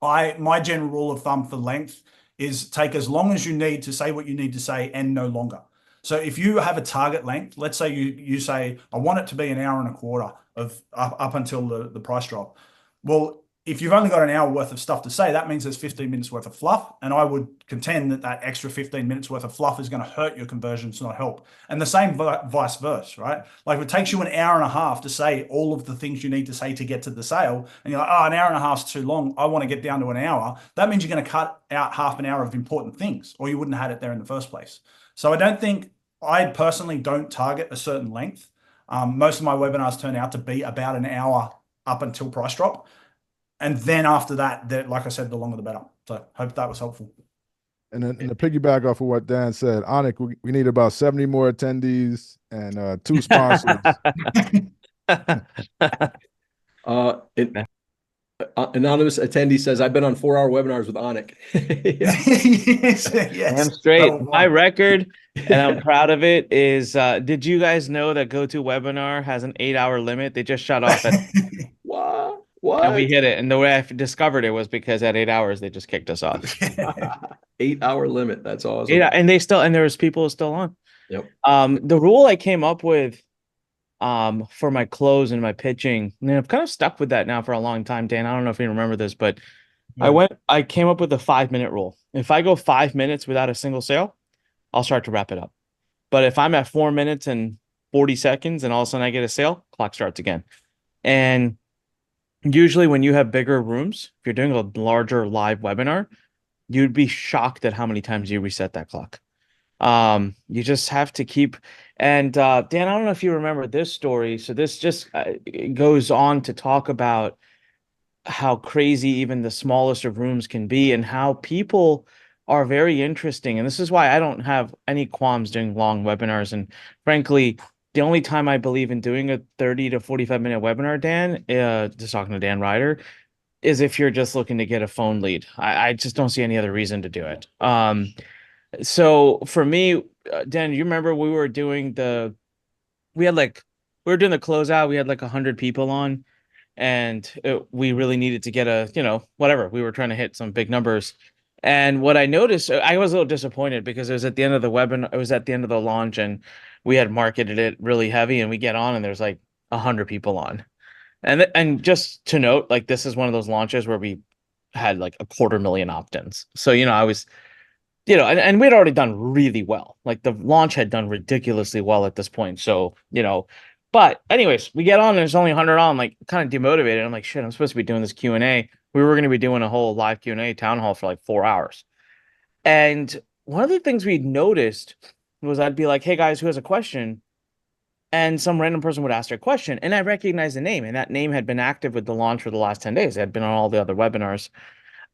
my general rule of thumb for length is take as long as you need to say what you need to say and no longer. So if you have a target length, let's say you say, I want it to be an hour and a quarter of up until the price drop. Well, if you've only got an hour worth of stuff to say, that means there's 15 minutes worth of fluff. And I would contend that extra 15 minutes worth of fluff is going to hurt your conversions, not help. And the same vice versa, right? Like if it takes you an hour and a half to say all of the things you need to say to get to the sale, and you're like, oh, an hour and a half is too long, I want to get down to an hour. That means you're going to cut out half an hour of important things, or you wouldn't have had it there in the first place. So I personally don't target a certain length. Most of my webinars turn out to be about an hour up until price drop. And then after that, like I said, the longer the better. So hope that was helpful. And then to piggyback off of what Dan said, Anik, we need about 70 more attendees and 2 sponsors. Anonymous attendee says, I've been on 4-hour webinars with Anik. Yes. I'm straight. My record, and I'm proud of it, is did you guys know that GoToWebinar has an 8-hour limit? They just shut off at What? and we hit it. And the way I discovered it was because at 8 hours they just kicked us off. 8-hour limit. That's awesome. And there was people still on. Yep. The rule I came up with for my close and my pitching, and I've kind of stuck with that now for a long time. Dan, I don't know if you remember this, but yeah. I came up with a 5-minute rule. If I go 5 minutes without a single sale, I'll start to wrap it up. But if I'm at 4 minutes and 40 seconds and all of a sudden I get a sale, clock starts again. And usually when you have bigger rooms, if you're doing a larger live webinar, you'd be shocked at how many times you reset that clock. You just have to keep, and Dan, I don't know if you remember this story. So this just goes on to talk about how crazy even the smallest of rooms can be and how people are very interesting. And this is why I don't have any qualms doing long webinars. And frankly, the only time I believe in doing a 30 to 45-minute webinar, Dan, just talking to Dan Ryder, is if you're just looking to get a phone lead. I just don't see any other reason to do it. So for me, Dan, you remember we were doing the closeout. We had like 100 people on, and we really needed to get we were trying to hit some big numbers. And what I noticed, I was a little disappointed because it was at the end of the webinar, it was at the end of the launch, and we had marketed it really heavy, and we get on and there's like 100 people on. And just to note, like this is one of those launches where we had like 250,000 opt-ins. So, I was, and we'd already done really well. Like the launch had done ridiculously well at this point. So, but anyways, we get on and there's only 100 on, like kind of demotivated. I'm like, shit, I'm supposed to be doing this Q&A. We were going to be doing a whole live Q&A town hall for like 4 hours. And one of the things we noticed was I'd be like, hey guys, who has a question? And some random person would ask their question. And I recognized the name, and that name had been active with the launch for the last 10 days. It had been on all the other webinars.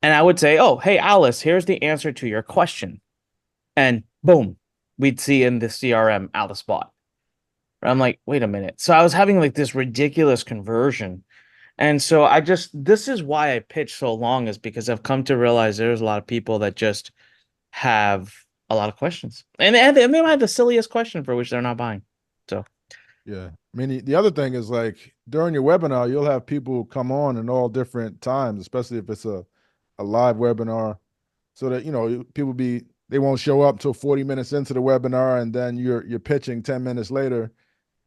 And I would say, oh, hey, Alice, here's the answer to your question. And boom, we'd see in the CRM, Alice bought. I'm like, wait a minute. So I was having like this ridiculous conversion. And so this is why I pitch so long, is because I've come to realize there's a lot of people that just have a lot of questions, and they might have the silliest question for which they're not buying. So Yeah. I mean, the other thing is like during your webinar, you'll have people come on in all different times, especially if it's a live webinar, so that, people they won't show up till 40 minutes into the webinar, and then you're pitching 10 minutes later.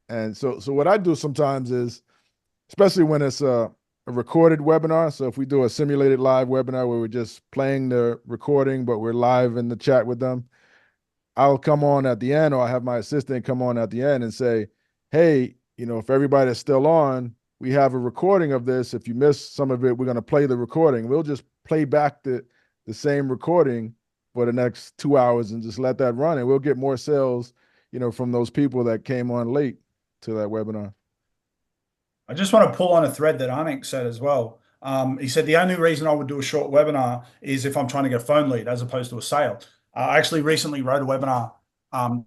And so what I do sometimes is, especially when it's a recorded webinar. So if we do a simulated live webinar where we're just playing the recording, but we're live in the chat with them, I'll come on at the end, or I have my assistant come on at the end and say, hey, if everybody is still on, we have a recording of this. If you missed some of it, we're going to play the recording. We'll just play back the same recording for the next 2 hours and just let that run. And we'll get more sales, from those people that came on late to that webinar. I just want to pull on a thread that Anik said as well. He said the only reason I would do a short webinar is if I'm trying to get a phone lead as opposed to a sale. I actually recently wrote a webinar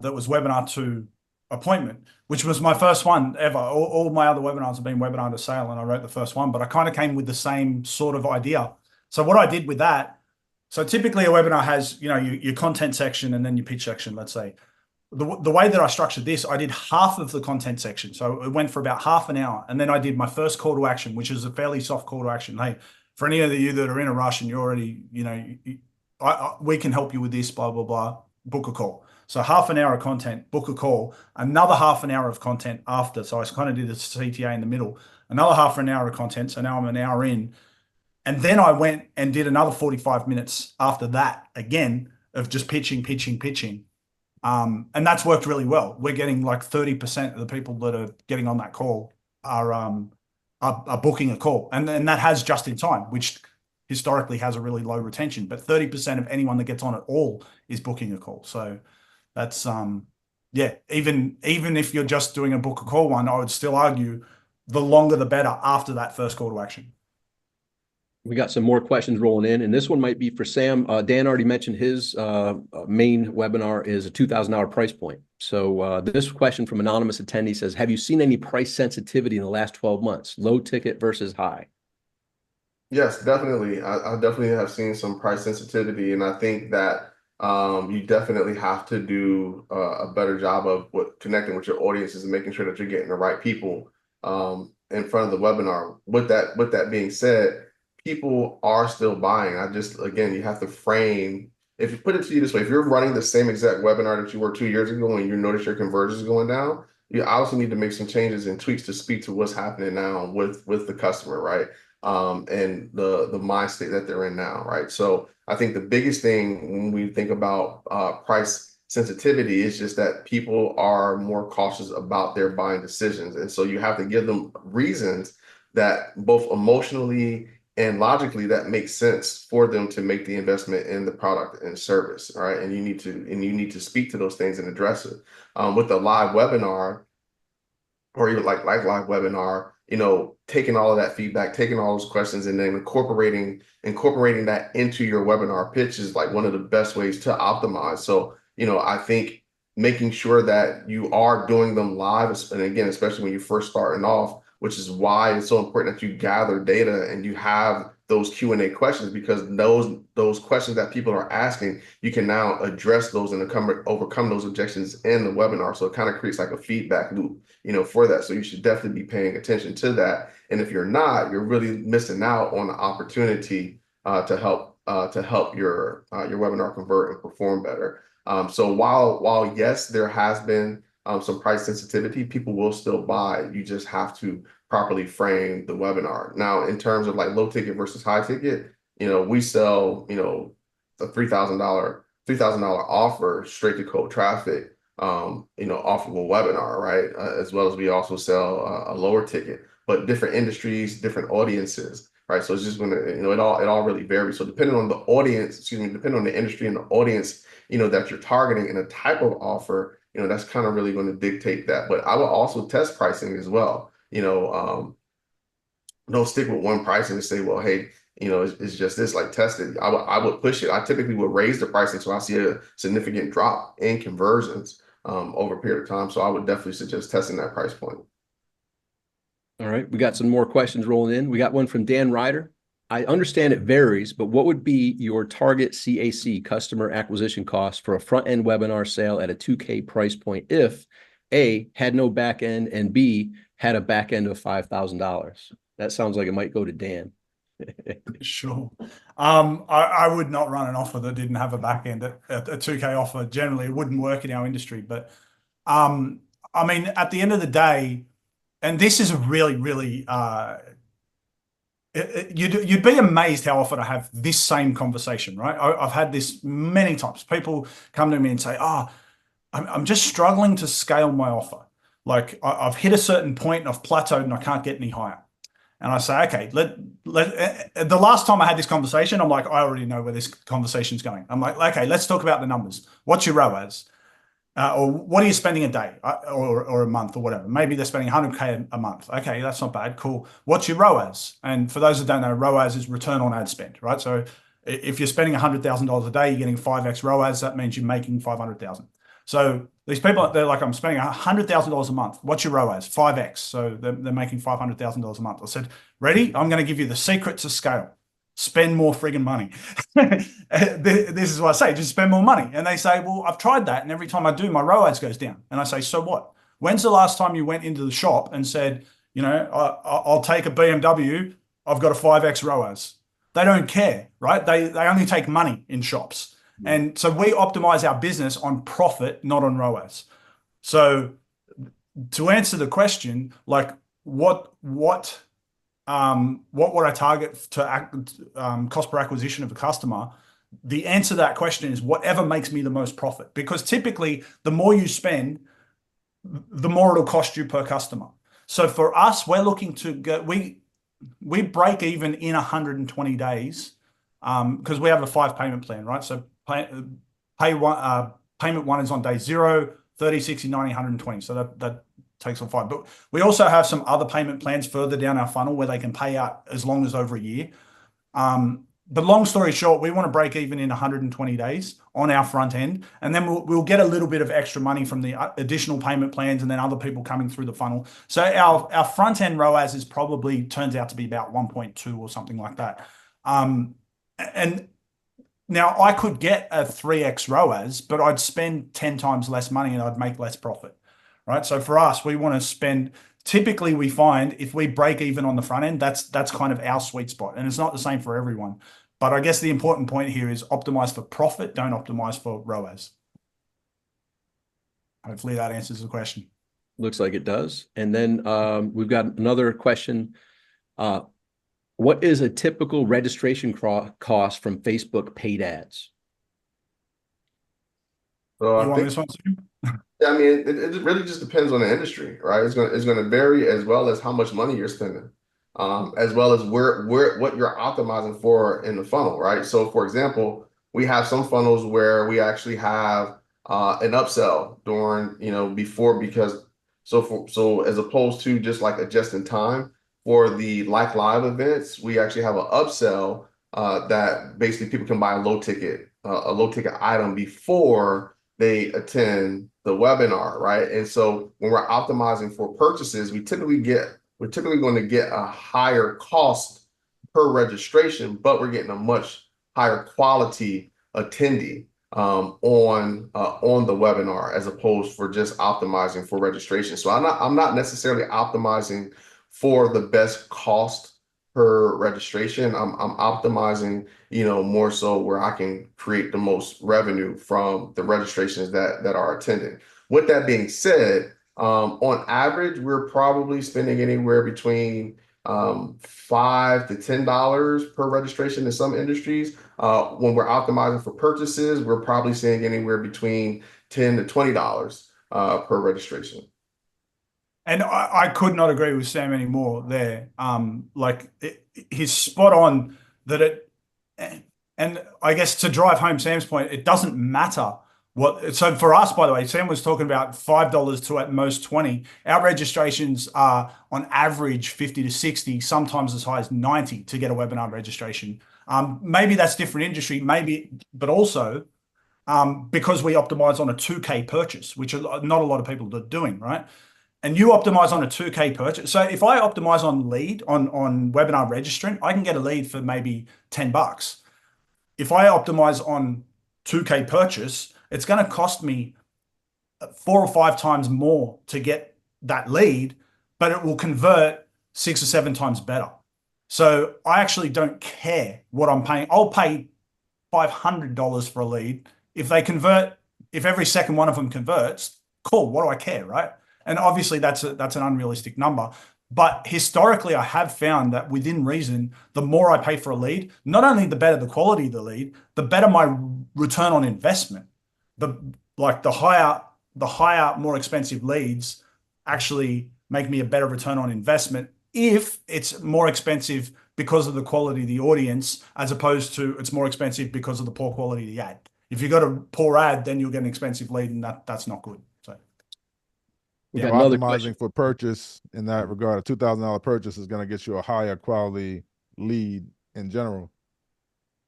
that was webinar to appointment, which was my first one ever. All my other webinars have been webinar to sale, and I wrote the first one, but I kind of came with the same sort of idea. So what I did with that, so typically a webinar has, your content section and then your pitch section, let's say. The way that I structured this, I did half of the content section. So it went for about half an hour. And then I did my first call to action, which is a fairly soft call to action. Hey, for any of you that are in a rush and you're already, we can help you with this, blah, blah, blah, book a call. So half an hour of content, book a call, another half an hour of content after. So I kind of did a CTA in the middle, another half an hour of content. So now I'm an hour in. And then I went and did another 45 minutes after that again of just pitching. And that's worked really well. We're getting like 30% of the people that are getting on that call are booking a call. And that has just in time, which historically has a really low retention, but 30% of anyone that gets on at all is booking a call. So that's, even if you're just doing a book a call one, I would still argue the longer the better after that first call to action. We got some more questions rolling in, and this one might be for Sam. Dan already mentioned his main webinar is a $2,000 price point. So this question from anonymous attendee says, have you seen any price sensitivity in the last 12 months, low ticket versus high? Yes, definitely. I definitely have seen some price sensitivity, and I think that you definitely have to do a better job of connecting with your audiences and making sure that you're getting the right people in front of the webinar. With that being said, people are still buying. Again, you have to frame. If you put it to you this way, if you're running the same exact webinar that you were 2 years ago and you notice your conversions going down, you obviously need to make some changes and tweaks to speak to what's happening now with the customer, right? And the mind state that they're in now, right? So I think the biggest thing when we think about price sensitivity is just that people are more cautious about their buying decisions. And so you have to give them reasons that both emotionally and logically that makes sense for them to make the investment in the product and service, right? And you need to speak to those things and address it. With a live webinar, or even like live webinar, taking all of that feedback, taking all those questions, and then incorporating that into your webinar pitch is like one of the best ways to optimize. So, I think making sure that you are doing them live, and again, especially when you're first starting off, which is why it's so important that you gather data and you have those Q&A questions, because those questions that people are asking, you can now address those and overcome those objections in the webinar. So it kind of creates like a feedback loop, for that. So you should definitely be paying attention to that. And if you're not, you're really missing out on the opportunity to help your webinar convert and perform better. So while yes, there has been some price sensitivity, people will still buy. You just have to properly frame the webinar. Now, in terms of like low ticket versus high ticket, we sell, a $3,000 offer straight to cold traffic, off of a webinar, right? As well as we also sell a lower ticket, but different industries, different audiences, right? So it's just gonna, it all really varies. So depending on the audience, depending on the industry and the audience, that you're targeting and a type of offer, that's kind of really going to dictate that. But I will also test pricing as well. Don't stick with one pricing and say, well, hey, it's just this, like test it. I would push it. I typically would raise the pricing so I see a significant drop in conversions over a period of time. So I would definitely suggest testing that price point. All right, we got some more questions rolling in. We got one from Dan Ryder. I understand it varies, but what would be your target CAC, customer acquisition cost, for a front-end webinar sale at a 2K price point if A, had no back end, and B, had a back end of $5,000? That sounds like it might go to Dan. Sure. I would not run an offer that didn't have a back end. A 2K offer generally it wouldn't work in our industry. But I mean, at the end of the day, and this is a really, really you'd be amazed how often I have this same conversation, right? I've had this many times. People come to me and say, "Oh, I'm just struggling to scale my offer. Like I've hit a certain point and I've plateaued and I can't get any higher." And I say, "Okay, the last time I had this conversation, I'm like, I already know where this conversation's going. I'm like, okay, let's talk about the numbers. What's your ROAS? Or what are you spending a day or a month or whatever? Maybe they're spending 100K a month. Okay, that's not bad. Cool. What's your ROAS? And for those that don't know, ROAS is return on ad spend, right? So if you're spending $100,000 a day, you're getting 5x ROAS. That means you're making 500,000. So these people, they're like, I'm spending $100,000 a month. What's your ROAS? 5x. So they're making $500,000 a month. I said, ready? I'm going to give you the secret to scale. Spend more friggin' money. This is what I say, just spend more money. And they say, well, I've tried that. And every time I do, my ROAS goes down. And I say, so what? When's the last time you went into the shop and said, you know, I'll take a BMW. I've got a 5x ROAS. They don't care, right? They only take money in shops. And so we optimize our business on profit, not on ROAS. So to answer the question, like what would I target to cost per acquisition of a customer? The answer to that question is whatever makes me the most profit, because typically the more you spend, the more it'll cost you per customer. So for us, we're looking to get, we break even in 120 days because we have a 5 payment plan, right? So payment one is on day 0, 30, 60, 90, 120. So that takes on 5. But we also have some other payment plans further down our funnel where they can pay out as long as over a year. But long story short, we want to break even in 120 days on our front end, and then we'll get a little bit of extra money from the additional payment plans and then other people coming through the funnel. So our front end ROAS is probably turns out to be about 1.2 or something like that. And now I could get a 3x ROAS, but I'd spend 10 times less money and I'd make less profit, right? So for us, we want to spend, typically we find if we break even on the front end, that's kind of our sweet spot. And it's not the same for everyone. But I guess the important point here is optimize for profit, don't optimize for ROAS. Hopefully that answers the question. Looks like it does. And then we've got another question. What is a typical registration cost from Facebook paid ads? So You want this one, Sue? I mean, it really just depends on the industry, right? It's gonna vary, as well as how much money you're spending, as well as what you're optimizing for in the funnel, right? So, for example, we have some funnels where we actually have an upsell during, before, because so as opposed to just like a just in time for the live events, we actually have an upsell that basically people can buy a low ticket item before they attend the webinar, right? And so when we're optimizing for purchases, we're typically going to get a higher cost per registration, but we're getting a much higher quality attendee on the webinar, as opposed for just optimizing for registration. So I'm not necessarily optimizing for the best cost per registration. I'm optimizing, more so where I can create the most revenue from the registrations that are attending. With that being said, on average, we're probably spending anywhere between $5 to $10 per registration in some industries. When we're optimizing for purchases, we're probably seeing anywhere between $10 to $20 per registration. And I could not agree with Sam anymore there. He's spot on that and I guess to drive home Sam's point, it doesn't matter what. So for us, by the way, Sam was talking about $5 to at most 20. Our registrations are on average 50 to 60, sometimes as high as 90 to get a webinar registration. Maybe that's different industry, but also because we optimize on a 2K purchase, which not a lot of people are doing, right? and you optimize on a 2K purchase. So if I optimize on lead on webinar registrant, I can get a lead for maybe $10. If I optimize on 2K purchase, it's going to cost me 4 or 5 times more to get that lead, but it will convert 6 or 7 times better. So I actually don't care what I'm paying. I'll pay $500 for a lead. If they convert, if every second one of them converts, cool. What do I care, right? And obviously that's an unrealistic number. But historically, I have found that within reason, the more I pay for a lead, not only the better the quality of the lead, the better my return on investment. The higher, more expensive leads actually make me a better return on investment if it's more expensive because of the quality of the audience, as opposed to it's more expensive because of the poor quality of the ad. If you got a poor ad, then you'll get an expensive lead, and that's not good. So We So got another optimizing question. for purchase in that regard, a $2,000 purchase is going to get you a higher quality lead in general.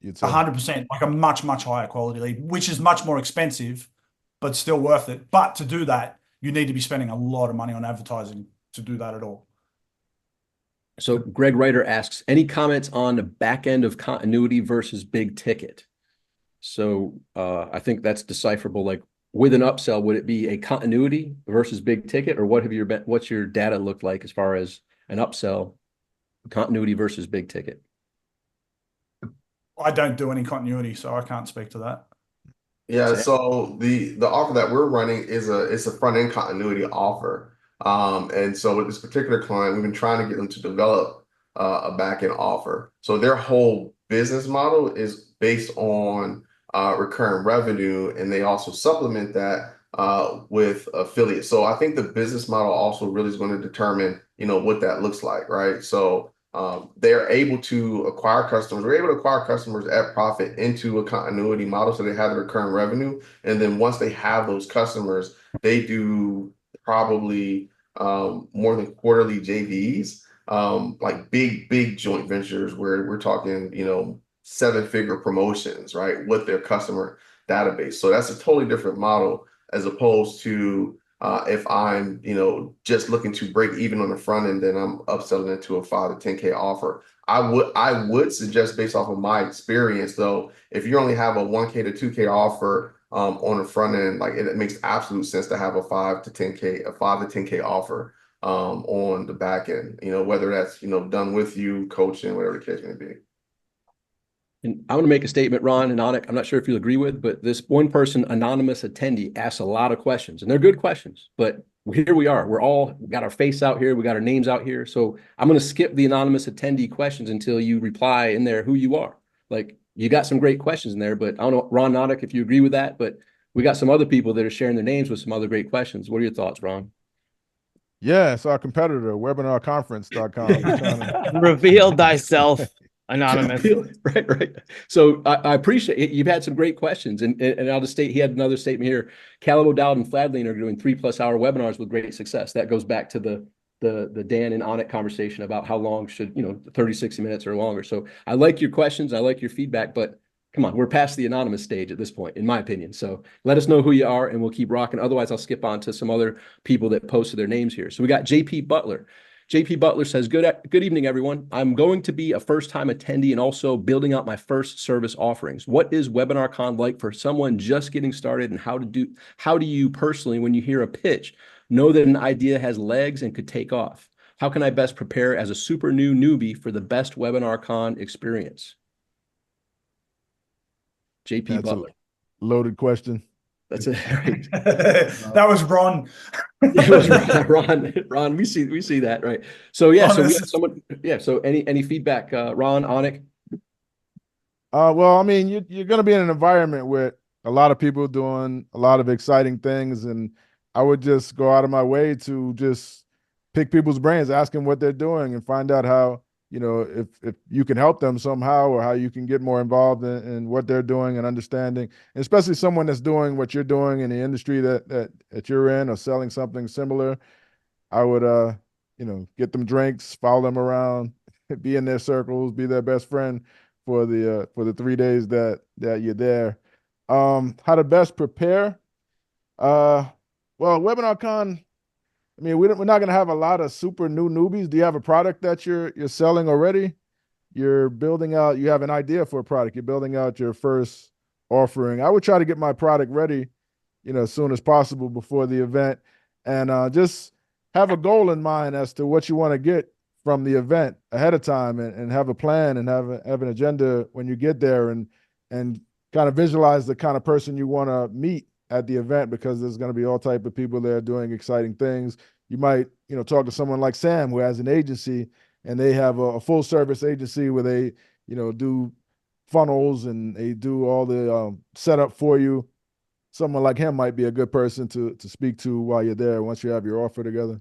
You'd say 100%, like a much, much higher quality lead, which is much more expensive, but still worth it. But to do that, you need to be spending a lot of money on advertising to do that at all. So Greg Ryder asks, any comments on the back end of continuity versus big ticket? So I think that's decipherable. Like with an upsell, would it be a continuity versus big ticket, or what's your data look like as far as an upsell, continuity versus big ticket? I don't do any continuity, so I can't speak to that. Yeah, so the offer that we're running is a front end continuity offer. And so with this particular client, we've been trying to get them to develop a back end offer. So their whole business model is based on recurring revenue, and they also supplement that with affiliates. So I think the business model also really is going to determine, what that looks like, right? So they're able to acquire customers. We're able to acquire customers at profit into a continuity model, so they have the recurring revenue. And then once they have those customers, they do probably more than quarterly JVs, like big joint ventures where we're talking, 7-figure promotions, right, with their customer database. So that's a totally different model as opposed to if I'm, just looking to break even on the front end, then I'm upselling it to a 5 to 10K offer. I would suggest, based off of my experience, though, if you only have a 1K to 2K offer on the front end, like it makes absolute sense to have a 5 to 10K offer on the back end, whether that's, done with you, coaching, whatever the case may be. And I want to make a statement, Ron and Anik, I'm not sure if you'll agree with, but this one person, anonymous attendee, asks a lot of questions, and they're good questions, but here we are. We got our face out here. We got our names out here. So I'm going to skip the anonymous attendee questions until you reply in there who you are. Like, you got some great questions in there, but I don't know, Ron, Anik, if you agree with that, but we got some other people that are sharing their names with some other great questions. What are your thoughts, Ron? yeah, it's our competitor, WebinarConference.com. Reveal thyself, anonymous. Right. So I appreciate it. You've had some great questions, and I'll just state, he had another statement here. Caleb O'Dowd and Fladlane are doing 3+ hour webinars with great success. That goes back to the Dan and Anik conversation about how long should, 30, 60 minutes or longer. So I like your questions. I like your feedback, but come on, we're past the anonymous stage at this point, in my opinion. So let us know who you are, and we'll keep rocking. Otherwise, I'll skip on to some other people that posted their names here. So we got JP Butler. JP Butler says, good evening, everyone. I'm going to be a first-time attendee and also building out my first service offerings. What is WebinarCon like for someone just getting started, and how do you personally, when you hear a pitch, know that an idea has legs and could take off? How can I best prepare as a super new newbie for the best WebinarCon experience? JP That's Butler. a loaded question. That's it. Right. That was Ron. It was Ron. We see that, right? So yeah, so we have someone. Yeah. So any feedback, Ron, Anik? Well, I mean, you're going to be in an environment with a lot of people doing a lot of exciting things, and I would just go out of my way to just pick people's brains, ask them what they're doing, and find out how, if you can help them somehow, or how you can get more involved in what they're doing and understanding, and especially someone that's doing what you're doing in the industry that you're in, or selling something similar. I would, get them drinks, follow them around, be in their circles, be their best friend for the 3 days that you're there. How to best prepare? Well, WebinarCon, I mean, we're not going to have a lot of super new newbies. Do you have a product that you're selling already? You're building out, you have an idea for a product. You're building out your first offering. I would try to get my product ready, as soon as possible before the event, and just have a goal in mind as to what you want to get from the event ahead of time, and have a plan and have an agenda when you get there, and kind of visualize the kind of person you want to meet at the event, because there's going to be all type of people there doing exciting things. You might, talk to someone like Sam, who has an agency, and they have a full service agency where they, do funnels and they do all the setup for you. Someone like him might be a good person to speak to while you're there once you have your offer together.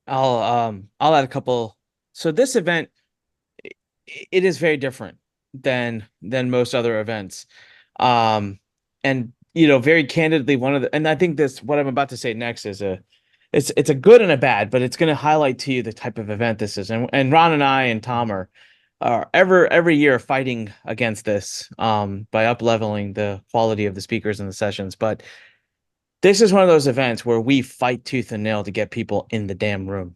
I'll add a couple. So this event, it is very different than most other events. And very candidly, and I think what I'm about to say next is it's a good and a bad, but it's going to highlight to you the type of event this is. And Ron and I and Tom are every year fighting against this by up-leveling the quality of the speakers and the sessions. But this is one of those events where we fight tooth and nail to get people in the damn room,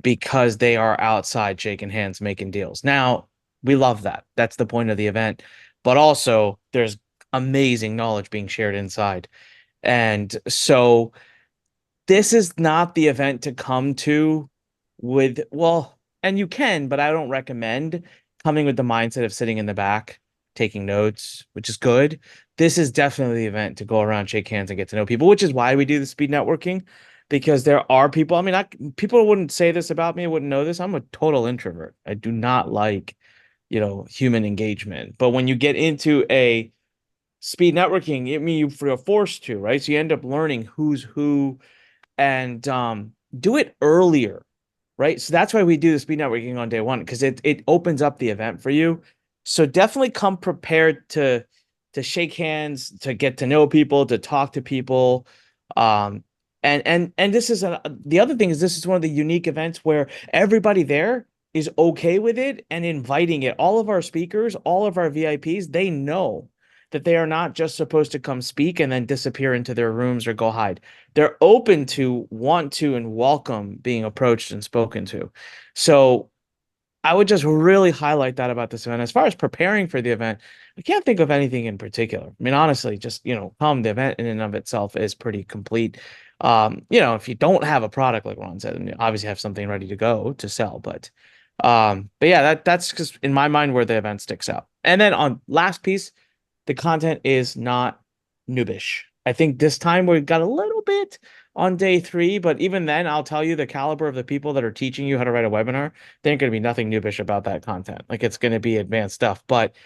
because they are outside shaking hands, making deals. Now, we love that. That's the point of the event. But also, there's amazing knowledge being shared inside. And so this is not the event to come to and you can, but I don't recommend coming with the mindset of sitting in the back, taking notes, which is good. This is definitely the event to go around, shake hands, and get to know people, which is why we do the speed networking, because there are people. I mean, people wouldn't say this about me, wouldn't know this. I'm a total introvert. I do not like, human engagement. But when you get into a speed networking, you're forced to, right? So you end up learning who's who, and do it earlier, right? So that's why we do the speed networking on day one, because it opens up the event for you. So definitely come prepared to shake hands, to get to know people, to talk to people. And this is the other thing is, this is one of the unique events where everybody there is okay with it and inviting it. All of our speakers, all of our VIPs, they know that they are not just supposed to come speak and then disappear into their rooms or go hide. They're open to, want to, and welcome being approached and spoken to. So I would just really highlight that about this event. As far as preparing for the event, I can't think of anything in particular. I mean, honestly, just, come, the event in and of itself is pretty complete. If you don't have a product, like Ron said, and you obviously have something ready to go to sell, but yeah, that's just in my mind where the event sticks out. And then on last piece, the content is not noobish. I think this time we got a little bit on day 3, but even then, I'll tell you, the caliber of the people that are teaching you how to write a webinar, there ain't going to be nothing noobish about that content. Like, it's going to be advanced stuff, but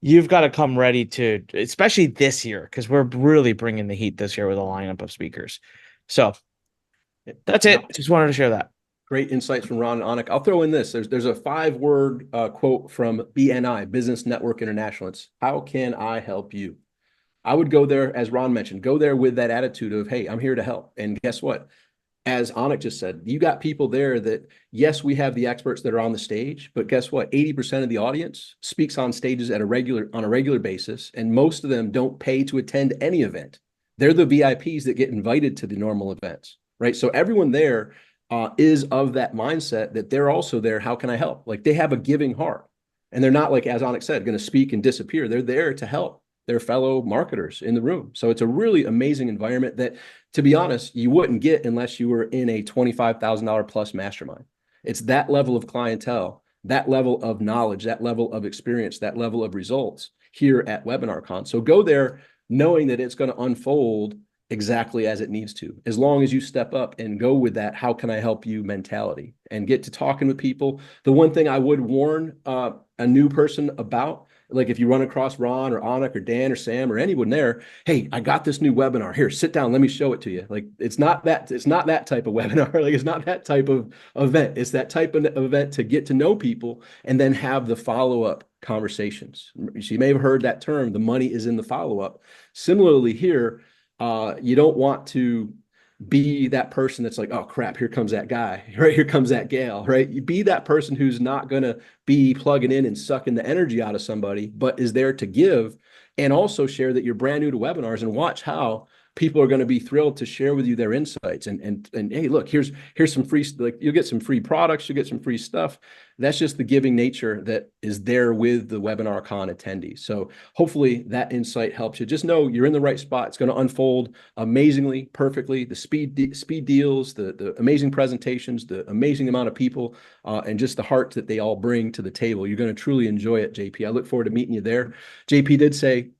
you've got to come ready to, especially this year, because we're really bringing the heat this year with a lineup of speakers. So that's it. Just wanted to share that. Great insights from Ron and Anik. I'll throw in this. There's a 5-word quote from BNI, Business Network International. It's, how can I help you? I would go there, as Ron mentioned, go there with that attitude of, hey, I'm here to help. And guess what? As Anik just said, you got people there that, yes, we have the experts that are on the stage, but guess what? 80% of the audience speaks on stages on a regular basis, and most of them don't pay to attend any event. They're the VIPs that get invited to the normal events, right? So everyone there is of that mindset that they're also there. How can I help? Like, they have a giving heart, and they're not, like, as Anik said, going to speak and disappear. They're there to help their fellow marketers in the room. So it's a really amazing environment that, to be honest, you wouldn't get unless you were in a $25,000 plus mastermind. It's that level of clientele, that level of knowledge, that level of experience, that level of results here at WebinarCon. So go there knowing that it's going to unfold exactly as it needs to, as long as you step up and go with that how can I help you mentality and get to talking with people. The one thing I would warn a new person about, like, if you run across Ron or Anik or Dan or Sam or anyone there, hey, I got this new webinar. Here, sit down, let me show it to you. Like, it's not that type of webinar. Like, it's not that type of event. It's that type of event to get to know people and then have the follow-up conversations. So you may have heard that term, the money is in the follow-up. Similarly here, you don't want to be that person that's like, oh crap, here comes that guy, right? Here comes that gal, right? You be that person who's not going to be plugging in and sucking the energy out of somebody, but is there to give and also share that you're brand new to webinars, and watch how people are going to be thrilled to share with you their insights. And hey, look, here's some free, like you'll get some free products, you'll get some free stuff. That's just the giving nature that is there with the WebinarCon attendees. So hopefully that insight helps you. Just know you're in the right spot. It's going to unfold amazingly, perfectly. The speed deals, the amazing presentations, the amazing amount of people, and just the heart that they all bring to the table. You're going to truly enjoy it, JP. I look forward to meeting you there. JP did say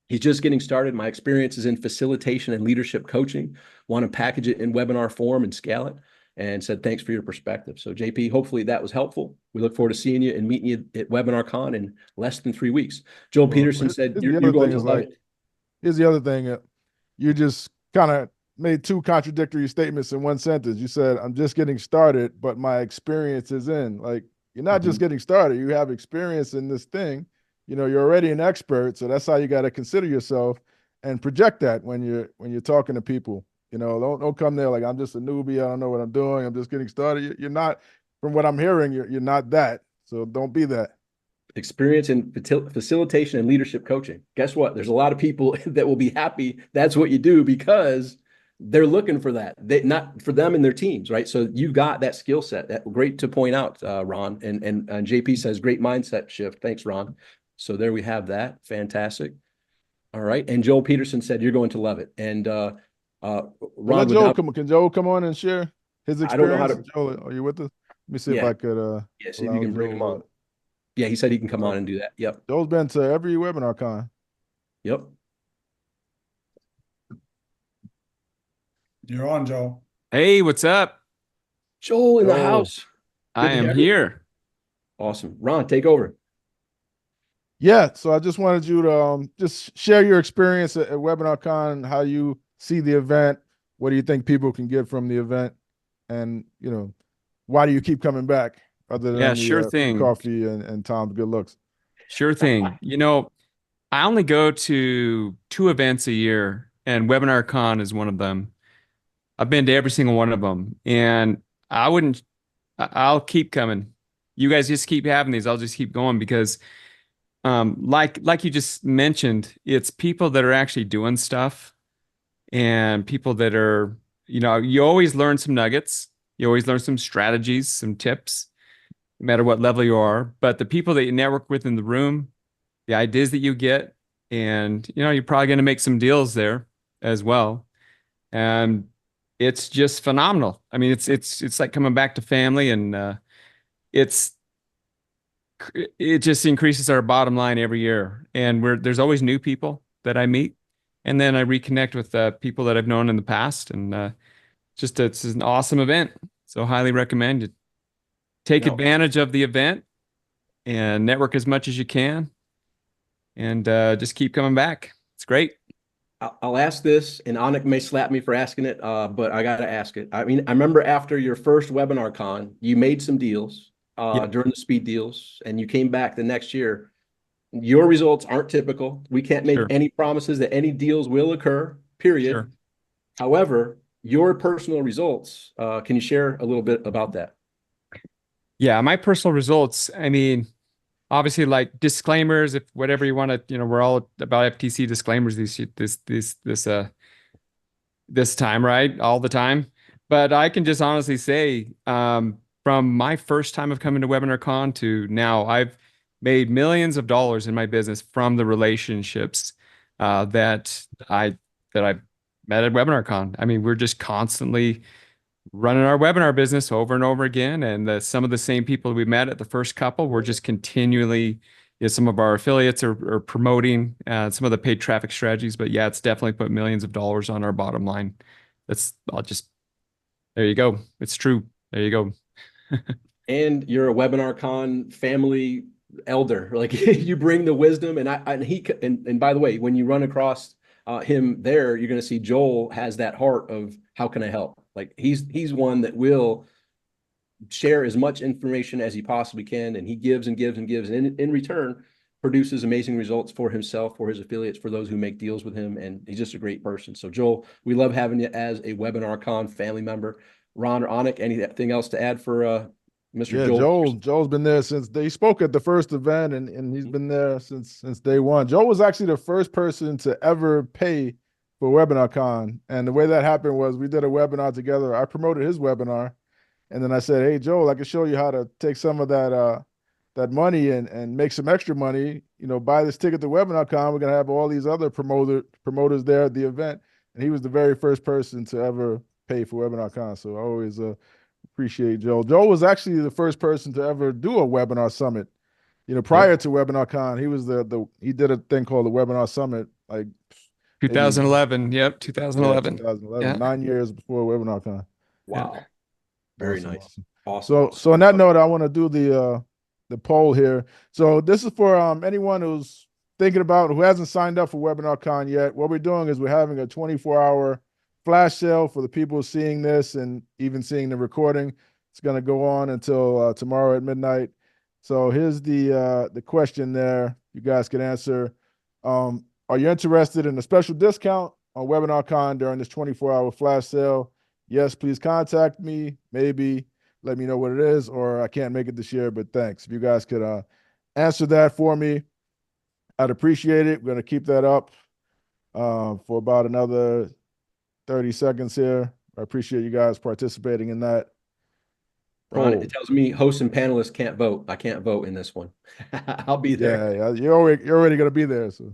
he's just getting started. My experience is in facilitation and leadership coaching. Want to package it in webinar form and scale it. And said, thanks for your perspective. So JP, hopefully that was helpful. We look forward to seeing you and meeting you at WebinarCon in less than 3 weeks. Joel Peterson said, you're going to love it. Here's the other thing. You just kind of made two contradictory statements in one sentence. You said, I'm just getting started, but my experience is in. Like, you're not just getting started. You have experience in this thing. You know, you're already an expert. So that's how you got to consider yourself and project that when you're talking to people. You know, don't come there like I'm just a newbie. I don't know what I'm doing. I'm just getting started. You're not, from what I'm hearing, you're not that. So don't be that. Experience in facilitation and leadership coaching. Guess what? There's a lot of people that will be happy that's what you do because they're looking for that. Not for them and their teams, right? So you've got that skill set. That great to point out, Ron. And JP says great mindset shift. Thanks, Ron. So there we have that. Fantastic. All right. And Joel Peterson said you're going to love it. And Ron, can Joel come on and share his experience? I don't know how to. Joel, are you with us? Let me see if I could. Yeah, see if you can bring him on. Yeah, he said he can come on and do that. Yep. Joel's been to every WebinarCon. Yep. You're on, Joel. Hey, what's up? Joel in the house. I am here. Awesome. Ron, take over. Yeah, so I just wanted you to just share your experience at WebinarCon, how you see the event, what do you think people can get from the event, and why do you keep coming back other than sure thing. Coffee and Tom's good looks? Sure thing. I only go to 2 events a year, and WebinarCon is one of them. I've been to every single one of them, and I'll keep coming. You guys just keep having these. I'll just keep going because like you just mentioned, it's people that are actually doing stuff and people that are, you always learn some nuggets. You always learn some strategies, some tips, no matter what level you are. But the people that you network with in the room, the ideas that you get, and, you're probably going to make some deals there as well. And it's just phenomenal. I mean, it's like coming back to family, and it just increases our bottom line every year. And there's always new people that I meet, and then I reconnect with people that I've known in the past, and it's an awesome event. So highly recommend it. Take advantage of the event and network as much as you can, and just keep coming back. It's great. I'll ask this, and Anik may slap me for asking it, but I got to ask it. I mean, I remember after your first WebinarCon, you made some deals during the speed deals, and you came back the next year. Your results aren't typical. We can't make any promises that any deals will occur, period. Sure. However, your personal results, can you share a little bit about that? Yeah, my personal results, I mean, obviously, like disclaimers, if whatever you want to, we're all about FTC disclaimers this time, right? All the time. But I can just honestly say, from my first time of coming to WebinarCon to now, I've made millions of dollars in my business from the relationships that I met at WebinarCon. I mean, we're just constantly running our webinar business over and over again, and some of the same people we met at the first couple, we're just continually, some of our affiliates are promoting some of the paid traffic strategies. But yeah, it's definitely put millions of dollars on our bottom line. There you go. It's true. There you go. And you're a WebinarCon family elder. Like you bring the wisdom, and by the way, when you run across him there, you're going to see Joel has that heart of how can I help? Like he's one that will share as much information as he possibly can, and he gives and gives and gives, and in return produces amazing results for himself, for his affiliates, for those who make deals with him, and he's just a great person. So Joel, we love having you as a WebinarCon family member. Ron or Anik, anything else to add for Mr. Joel? Joel's been there since they spoke at the first event, and he's been there since day one. Joel was actually the first person to ever pay for for WebinarCon. And the way that happened was we did a webinar together. I promoted his webinar, and then I said, "Hey, Joel, I can show you how to take some of that money and make some extra money. You know, buy this ticket to WebinarCon. We're gonna have all these other promoters there at the event." And he was the very first person to ever pay for WebinarCon. So I always appreciate Joel. Joel was actually the first person to ever do a webinar summit. You know, prior to WebinarCon, he was he did a thing called the Webinar Summit, like maybe 2011. Yep, yeah, 2011. 2011, Yeah. 9 years before WebinarCon. Wow. Very Awesome, nice. awesome. Awesome. So on that note, I want to do the poll here. So this is for anyone who's thinking about who hasn't signed up for WebinarCon yet. What we're doing is we're having a 24-hour flash sale for the people seeing this and even seeing the recording. It's going to go on until tomorrow at midnight. So here's the question there. You guys can answer. Are you interested in a special discount on WebinarCon during this 24-hour flash sale? Yes, please contact me. Maybe let me know what it is, or I can't make it this year, but thanks. If you guys could answer that for me, I'd appreciate it. We're going to keep that up for about another 30 seconds here. I appreciate you guys participating in that. Ron, it tells me hosts and panelists can't vote. I can't vote in this one. I'll be there. Yeah, you're already going to be there. So.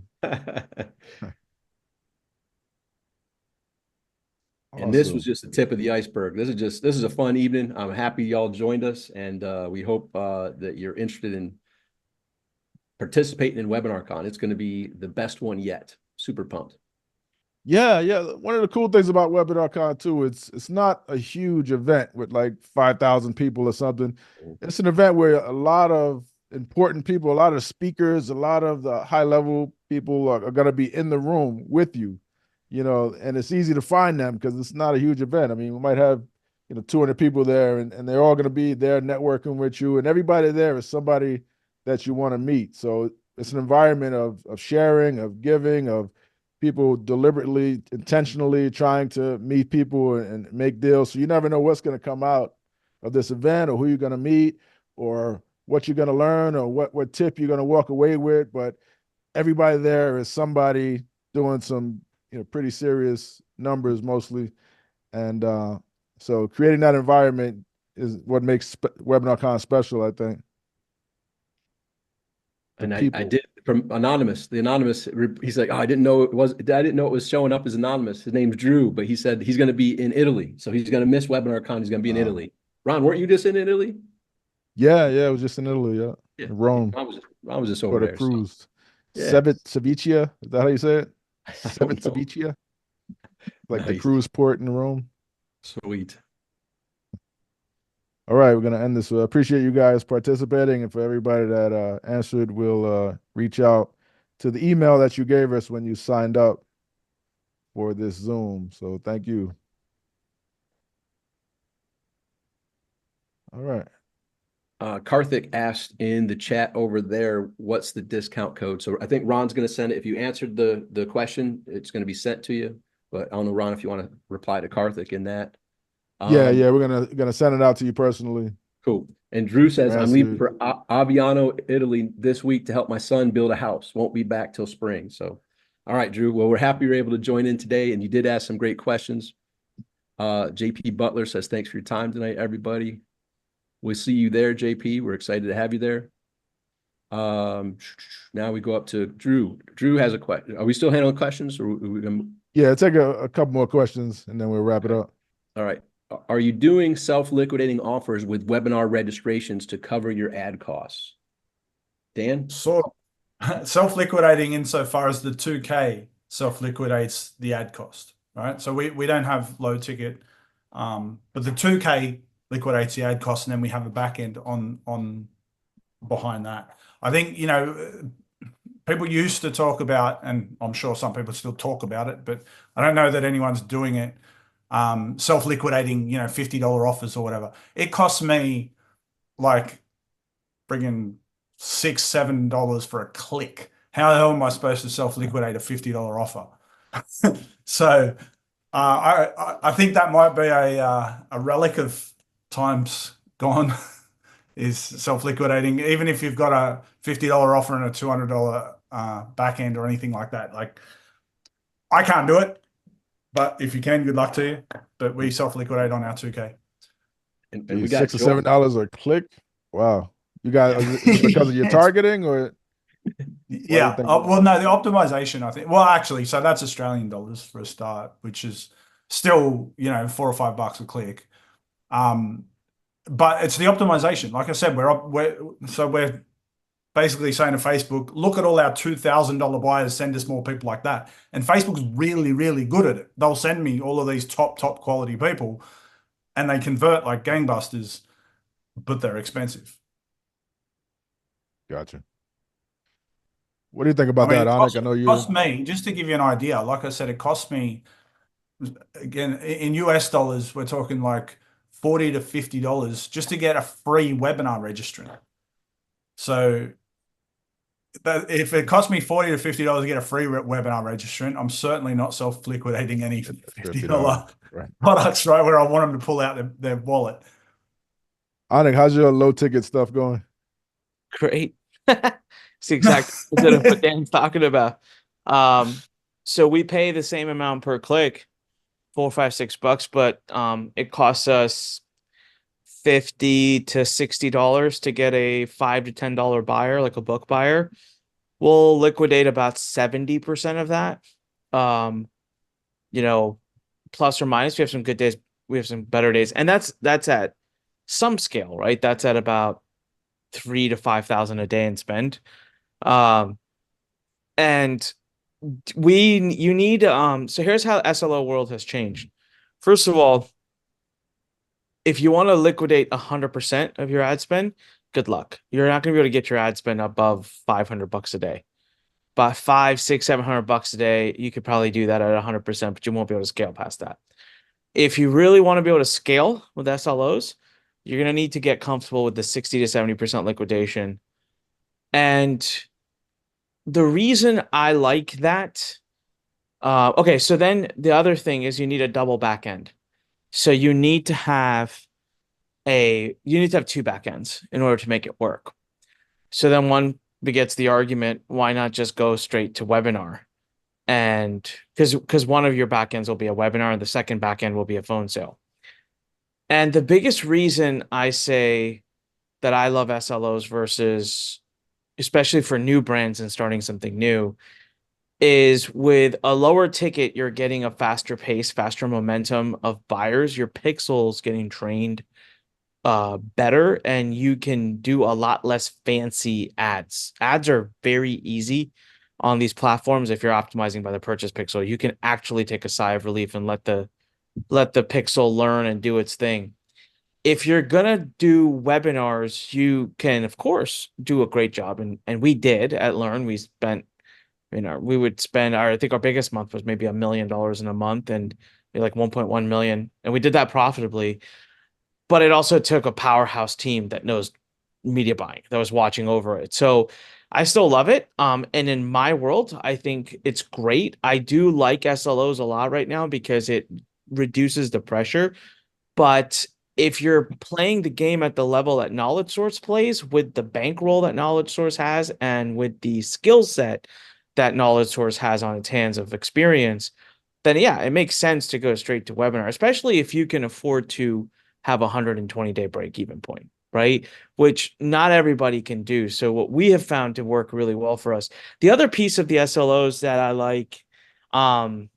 And this was just the tip of the iceberg. This is a fun evening. I'm happy y'all joined us, and we hope that you're interested in participating in WebinarCon. It's going to be the best one yet. Super pumped. Yeah. One of the cool things about WebinarCon too, it's not a huge event with like 5,000 people or something. It's an event where a lot of important people, a lot of speakers, a lot of the high level people are going to be in the room with you, you know, and it's easy to find them because it's not a huge event. I mean, we might have, 200 people there and they're all going to be there networking with you, and everybody there is somebody that you want to meet. So it's an environment of sharing, of giving, of people deliberately, intentionally trying to meet people and make deals. So you never know what's going to come out of this event, or who you're going to meet, or what you're going to learn, or what tip you're going to walk away with. But everybody there is somebody doing some pretty serious numbers mostly. And so creating that environment is what makes WebinarCon special, I think. And I did from Anonymous. The Anonymous, he's like, oh, I didn't know it was showing up as Anonymous. His name's Drew, but he said he's going to be in Italy. So he's going to miss WebinarCon. He's going to be in Italy. Ron, weren't you just in Italy? Yeah, it was just in Italy, yeah. In Rome. Ron was just over there. Cruise. So. Yeah. Civiccia, is that how you say it? Civiccia? Like the nice. cruise port in Rome. Sweet. All right, we're going to end this. I appreciate you guys participating, and for everybody that answered, we'll reach out to the email that you gave us when you signed up for this Zoom. So thank you. All right. Karthik asked in the chat over there, what's the discount code? So I think Ron's going to send it. If you answered the question, it's going to be sent to you. But I don't know, Ron, if you want to reply to Karthik in that. Yeah, we're gonna send it out to you personally. Cool. And Drew says, I'm leaving for Aviano, Italy this week to help my son build a house. Won't be back till spring. So, all right, Drew. Well, we're happy you're able to join in today, and you did ask some great questions. JP Butler says, thanks for your time tonight, everybody. We'll see you there, JP. We're excited to have you there. Now we go up to Drew. Drew has a question. Are we still handling questions? Or Yeah, take a couple more questions, and then we'll wrap it up. All right. Are you doing self-liquidating offers with webinar registrations to cover your ad costs? Dan? Sort of. Self-liquidating insofar as the 2K self-liquidates the ad cost, right? So we don't have low ticket, but the 2K liquidates the ad cost, and then we have a back end on behind that. I think, people used to talk about, and I'm sure some people still talk about it, but I don't know that anyone's doing it. Self-liquidating, $50 offers or whatever. It costs me like friggin' $6, $7 for a click. How the hell am I supposed to self-liquidate a $50 offer? So I think that might be a relic of times gone, is self-liquidating, even if you've got a $50 offer and a $200 back end or anything like that. Like, I can't do it. But if you can, good luck to you. But we self-liquidate on our 2K. And Geez, we got $6 or $7 a click. Wow. You got, is it because of your targeting or? Yeah. Well, no, the optimization, I think. Well, actually, so that's Australian dollars for a start, which is still, $4 or $5 a click. But it's the optimization. Like I said, we're basically saying to Facebook, look at all our $2,000 buyers, send us more people like that. And Facebook's really, really good at it. They'll send me all of these top quality people, and they convert like gangbusters, but they're expensive. Gotcha. What do you think about that, Anik? I know you. Cost me, just to give you an idea, like I said, it cost me, again, in US dollars, we're talking like $40 to $50 just to get a free webinar registrant. So if it cost me $40 to $50 to get a free webinar registrant, I'm certainly not self-liquidating any $50 products, right, where I want them to pull out their wallet. Anik, how's your low ticket stuff going? Great. It's the exact opposite of what Dan's talking about. So we pay the same amount per click, $4, $5, $6, but it costs us $50 to $60 to get a $5 to $10 buyer, like a book buyer. We'll liquidate about 70% of that. Plus or minus. We have some good days, we have some better days, and that's at some scale, right? That's at about 3,000 to 5,000 a day in spend. And you need so here's how SLO world has changed. First of all, if you want to liquidate 100% of your ad spend, good luck. You're not going to be able to get your ad spend above $500 a day. But $500, $600, $700 a day, you could probably do that at 100%, but you won't be able to scale past that. If you really want to be able to scale with SLOs, you're going to need to get comfortable with the 60 to 70% liquidation. And the reason I like that, okay, so then the other thing is you need a double back end. So you need to have two back ends in order to make it work. So then one begets the argument, why not just go straight to webinar? And because one of your back ends will be a webinar and the second back end will be a phone sale. And the biggest reason I say that I love SLOs versus, especially for new brands and starting something new, is with a lower ticket, you're getting a faster pace, faster momentum of buyers. Your pixels getting trained better, and you can do a lot less fancy ads. Ads are very easy on these platforms. If you're optimizing by the purchase pixel, you can actually take a sigh of relief and let the pixel learn and do its thing. If you're gonna do webinars, you can of course do a great job, and we did at Learn. We spent, we would spend I think our biggest month was maybe $1 million in a month, and like 1.1 million, and we did that profitably. But it also took a powerhouse team that knows media buying, that was watching over it. So I still love it. And in my world, I think it's great. I do like SLOs a lot right now because it reduces the pressure. But if you're playing the game at the level that Knowledge Source plays, with the bankroll that Knowledge Source has and with the skill set that Knowledge Source has on its hands of experience, then yeah, it makes sense to go straight to webinar, especially if you can afford to have a 120-day break-even point, right? Which not everybody can do. So what we have found to work really well for us. The other piece of the SLOs that I like, and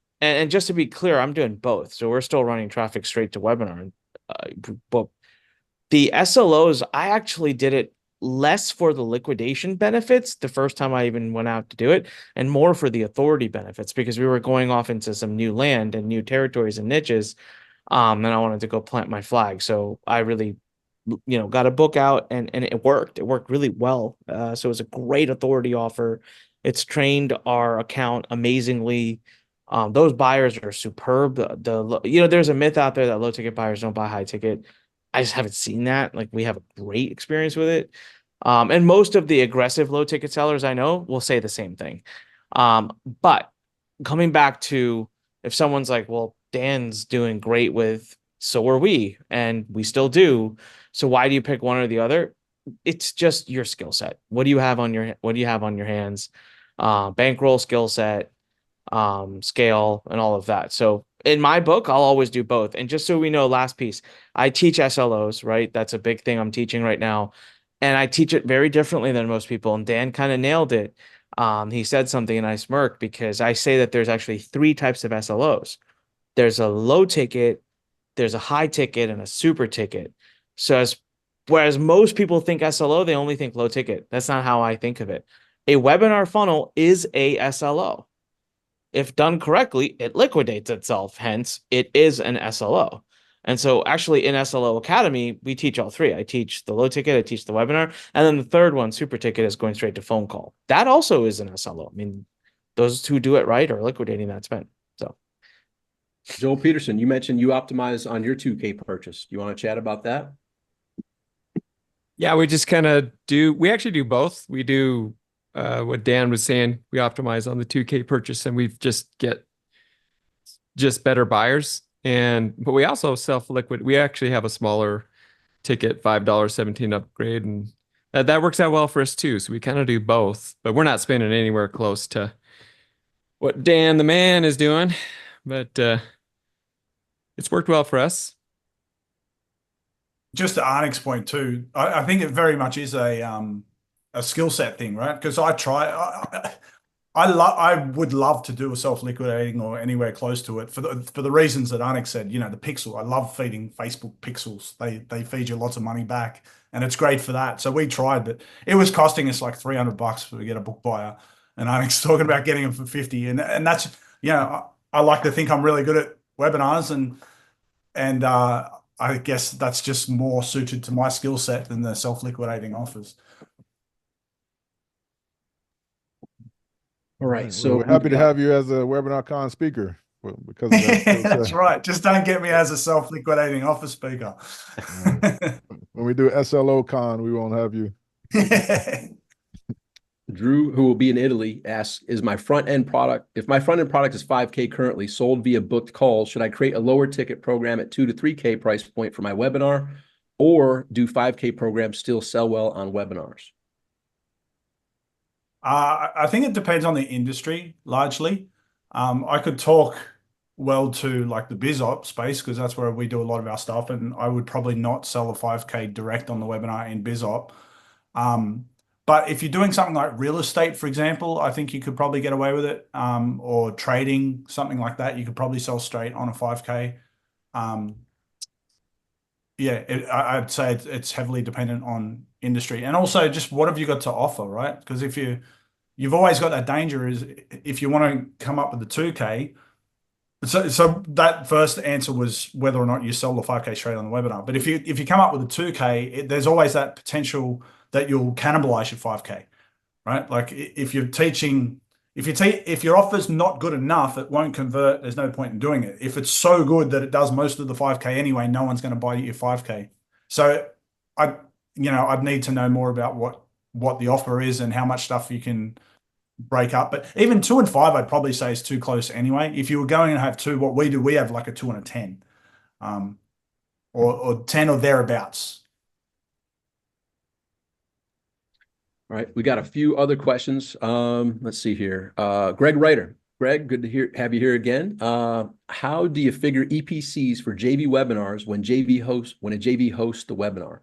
just to be clear, I'm doing both. So we're still running traffic straight to webinar. But the SLOs, I actually did it less for the liquidation benefits the first time I even went out to do it, and more for the authority benefits, because we were going off into some new land and new territories and niches. And I wanted to go plant my flag. So I really, got a book out, and it worked. It worked really well. So it was a great authority offer. It's trained our account amazingly. Those buyers are superb. There's a myth out there that low ticket buyers don't buy high ticket. I just haven't seen that. Like, we have a great experience with it. And most of the aggressive low ticket sellers I know will say the same thing. But coming back to, if someone's like, well, Dan's doing great with, so are we, and we still do, so why do you pick one or the other? It's just your skill set. What do you have on your hands? Bankroll, skill set, scale, and all of that. So in my book, I'll always do both. And just so we know, last piece, I teach SLOs, right? That's a big thing I'm teaching right now. And I teach it very differently than most people. And Dan kind of nailed it. He said something and I smirked because I say that there's actually 3 types of SLOs. There's a low ticket, there's a high ticket, and a super ticket. So whereas most people think SLO, they only think low ticket. That's not how I think of it. A webinar funnel is a SLO. If done correctly, it liquidates itself. Hence, it is an SLO. And so actually in SLO Academy, we teach all 3. I teach the low ticket, I teach the webinar, and then the third one, super ticket, is going straight to phone call. That also is an SLO. I mean, those who do it right are liquidating that spend. So Joel Peterson, you mentioned you optimize on your 2K purchase. You want to chat about that? Yeah, we just kind of we actually do both. We do what Dan was saying, we optimize on the 2K purchase and we get better buyers. But we also self-liquid. We actually have a smaller ticket, $5.17 upgrade. And that works out well for us too. So we kind of do both, but we're not spending anywhere close to what Dan, the man, is doing. But it's worked well for us. Just to Arnick's point too, I think it very much is a skill set thing, right? Because I would love to do a self-liquidating or anywhere close to it for the reasons that Arnick said. You know, the pixel. I love feeding Facebook pixels. They feed you lots of money back, and it's great for that. So we tried, but it was costing us like $300 to get a book buyer, and Arnick's talking about getting them for 50, and that's, you know, I like to think I'm really good at webinars, and I guess that's just more suited to my skill set than the self-liquidating offers. All right. So we're happy to have you as a WebinarCon speaker because of that. That's right. Just don't get me as a self-liquidating offer speaker. When we do SLOCon, we won't have you. Drew, who will be in Italy, asks, if my front-end product is 5K currently sold via booked calls, should I create a lower ticket program at 2 to 3K price point for my webinar, or do 5K programs still sell well on webinars? I think it depends on the industry largely. I could talk well to like the biz op space because that's where we do a lot of our stuff, and I would probably not sell a 5K direct on the webinar in biz op. But if you're doing something like real estate, for example, I think you could probably get away with it. Or trading, something like that, you could probably sell straight on a 5K. Yeah, I'd say it's heavily dependent on industry, and also just what have you got to offer, right? Because if you've always got that danger is if you want to come up with the 2K. So that first answer was whether or not you sell the 5K straight on the webinar. But if you come up with a 2K, there's always that potential that you'll cannibalize your 5K, right? Like if your offer's not good enough, it won't convert. There's no point in doing it. If it's so good that it does most of the 5K anyway, no one's going to buy your 5K. So I'd need to know more about what the offer is and how much stuff you can break up. But even 2 and 5, I'd probably say is too close anyway. If you were going to have 2, what we do, we have like a 2 and a 10, or 10 or thereabouts. All right, we got a few other questions. Let's see here. Greg Reiter. Greg, good to have you here again. How do you figure EPCs for JV webinars when a JV hosts the webinar?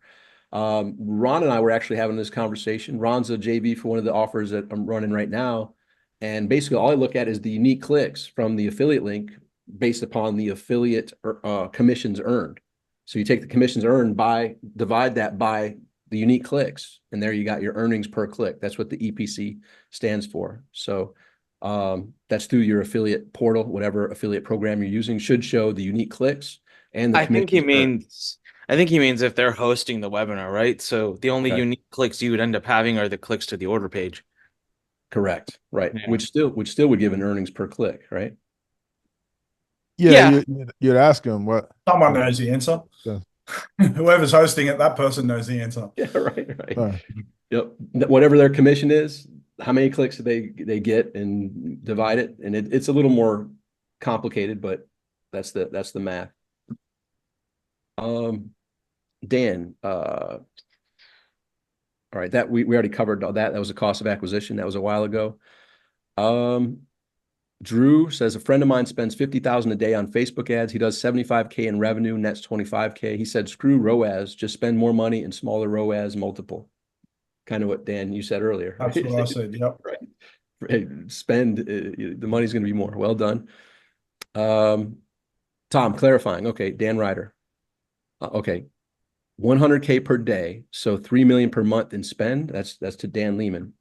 Ron and I were actually having this conversation. Ron's a JV for one of the offers that I'm running right now. And basically all I look at is the unique clicks from the affiliate link based upon the affiliate commissions earned. So you take the commissions earned divide that by the unique clicks, and there you got your earnings per click. That's what the EPC stands for. So that's through your affiliate portal, whatever affiliate program you're using should show the unique clicks and the I think he means if they're hosting the webinar, right? So the only unique clicks you would end up having are the clicks to the order page. Correct. Right. Yeah. Which still would give an earnings per click, right? Yeah. You'd ask them what. Someone knows the answer. Yeah. Whoever's hosting it, that person knows the answer. Yeah, right. Yep. Whatever their commission is, how many clicks do they get and divide it. And it's a little more complicated, but that's the math. Dan, all right, that we already covered all that. That was the cost of acquisition. That was a while ago. Drew says a friend of mine spends 50,000 a day on Facebook ads. He does 75K in revenue, nets 25K. He said, screw ROAS, just spend more money and smaller ROAS multiple. Kind of what Dan, you said earlier. That's what I said. Yep. Right. Spend, the money's going to be more. Well done. Tom, clarifying. Okay. Dan Ryder. Okay. 100K per day. So 3 million per month in spend. That's to Dan Lehman.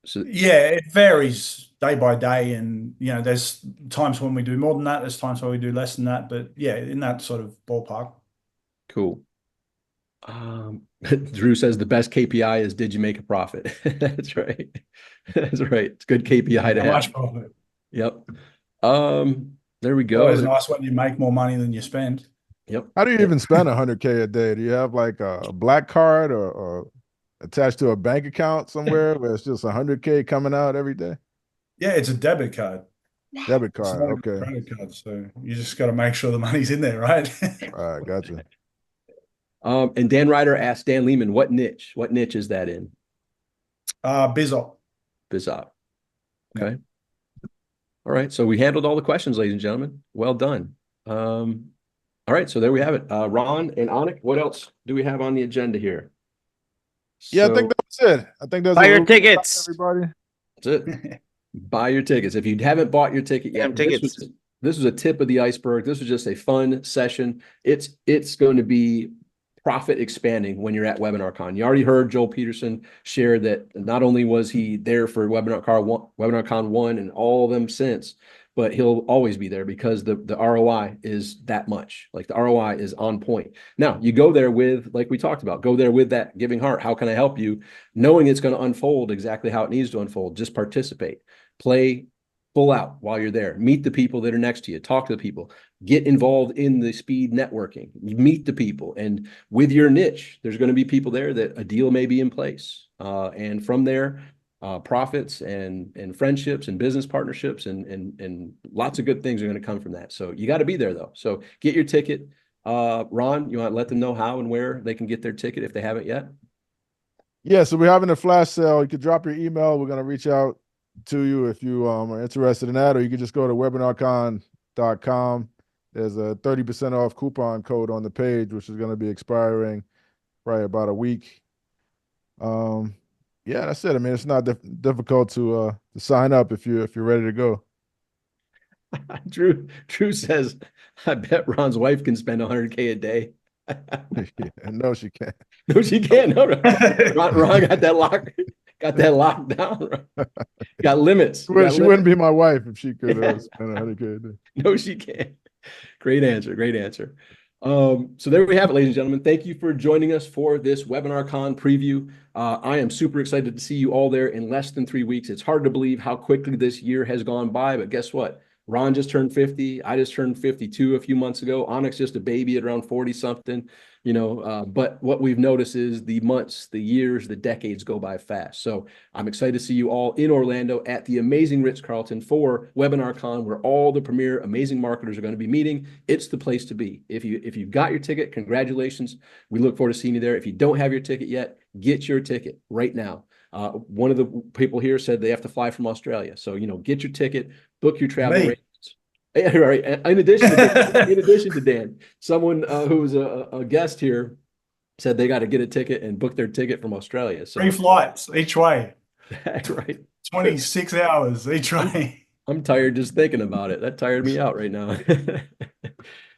So Yeah, it varies day by day, and there's times when we do more than that. There's times where we do less than that, but yeah, in that sort of ballpark. cool. Drew says the best KPI is did you make a profit? That's right. That's right. It's good KPI to How have. much profit? Yep. There we go. Always nice when you make more money than you spend. Yep. How do you even spend 100K a day? Do you have like a black card or attached to a bank account somewhere where it's just 100K coming out every day? Yeah, it's a debit card. Debit It's card. not a Okay. credit card, so you just got to make sure the money's in there, right? All right. Gotcha. And Dan Ryder asked Dan Lehman, what niche? What niche is that in? Bizop. BizOp. Okay. All right. So we handled all the questions, ladies and gentlemen. Well done. All right. So there we have it. Ron and Anik, what else do we have on the agenda here? Yeah, I think that was it. I think that's Buy a your little bit about tickets. everybody. That's it. Buy your tickets. If you haven't bought your ticket yet, Damn tickets. This was a tip of the iceberg. This was just a fun session. It's going to be profit expanding when you're at WebinarCon. You already heard Joel Peterson share that not only was he there for WebinarCon 1 and all of them since, but he'll always be there because the ROI is that much. Like the ROI is on point. Now you go there with, like we talked about, go there with that giving heart. How can I help you? Knowing it's going to unfold exactly how it needs to unfold. Just participate, play full out while you're there. Meet the people that are next to you. Talk to the people. Get involved in the speed networking. Meet the people. And with your niche, there's going to be people there that a deal may be in place. And from there, profits and friendships and business partnerships and lots of good things are going to come from that. So you got to be there though. So get your ticket. Ron, you want to let them know how and where they can get their ticket if they haven't yet? Yeah, so we're having a flash sale. You could drop your email. We're going to reach out to you if you are interested in that, or you can just go to WebinarCon.com. There's a 30% off coupon code on the page, which is going to be expiring probably about a week. Yeah, that's it. I mean, it's not difficult to sign up if you're ready to go. Drew says, I bet Ron's wife can spend 100K a day. Yeah, no, she can't. No, she can't. No, no. Ron got that locked down. Got limits. She wouldn't be my wife if she could spend 100K a day. No, she can't. Great answer. Great answer. So there we have it, ladies and gentlemen. Thank you for joining us for this WebinarCon preview. I am super excited to see you all there in less than 3 weeks. It's hard to believe how quickly this year has gone by, but guess what? Ron just turned 50. I just turned 52 a few months ago. Onyx just a baby at around 40 something, but what we've noticed is the months, the years, the decades go by fast. So I'm excited to see you all in Orlando at the amazing Ritz-Carlton for WebinarCon, where all the premier amazing marketers are going to be meeting. It's the place to be. If you've got your ticket, congratulations. We look forward to seeing you there. If you don't have your ticket yet, get your ticket right now. One of the people here said they have to fly from Australia. So, get your ticket, book your travel rates. Right. In addition to Dan, someone who was a guest here said they got to get a ticket and book their ticket from Australia. So 3 flights each way. Right. 26 hours each way. I'm tired just thinking about it. That tired me out right now.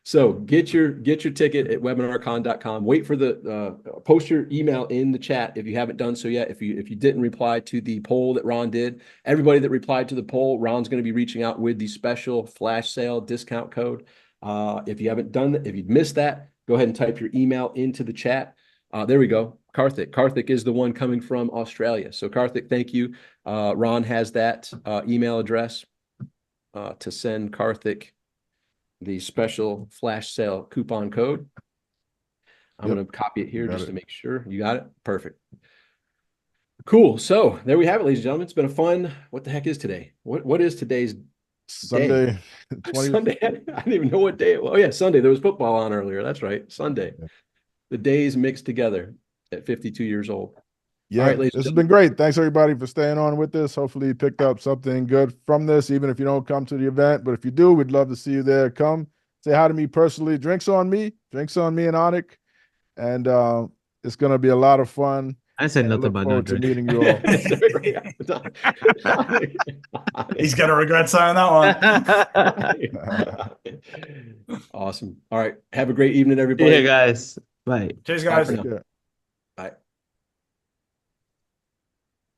So get your ticket at webinarcon.com. Wait for the post your email in the chat if you haven't done so yet. If you didn't reply to the poll that Ron did, everybody that replied to the poll, Ron's going to be reaching out with the special flash sale discount code. If you haven't done that, if you've missed that, go ahead and type your email into the chat. There we go. Karthik. Karthik is the one coming from Australia. So Karthik, thank you. Ron has that email address to send Karthik the special flash sale coupon code. I'm going to copy it here just to make sure. You got it? Perfect. Cool. So there we have it, ladies and gentlemen. It's been a fun, what the heck is today? What is today's Sunday? Sunday. I didn't even know what day it was. Oh yeah, Sunday. There was football on earlier. That's right. Sunday. The days mixed together at 52 years old. Yeah, All right, ladies and this has been great. Thanks everybody for staying on with this. Hopefully you picked up something good from this, even if you don't come to the event. But if you do, we'd love to see you there. Come say hi to me personally. Drinks on me and Anik. And it's gonna be a lot of fun. I said And I nothing look about no forward to drink. meeting you all. He's going to regret saying that one. Awesome. All right. Have a great evening, See everybody. you guys. Bye. Cheers, Bye guys. for now. Yeah.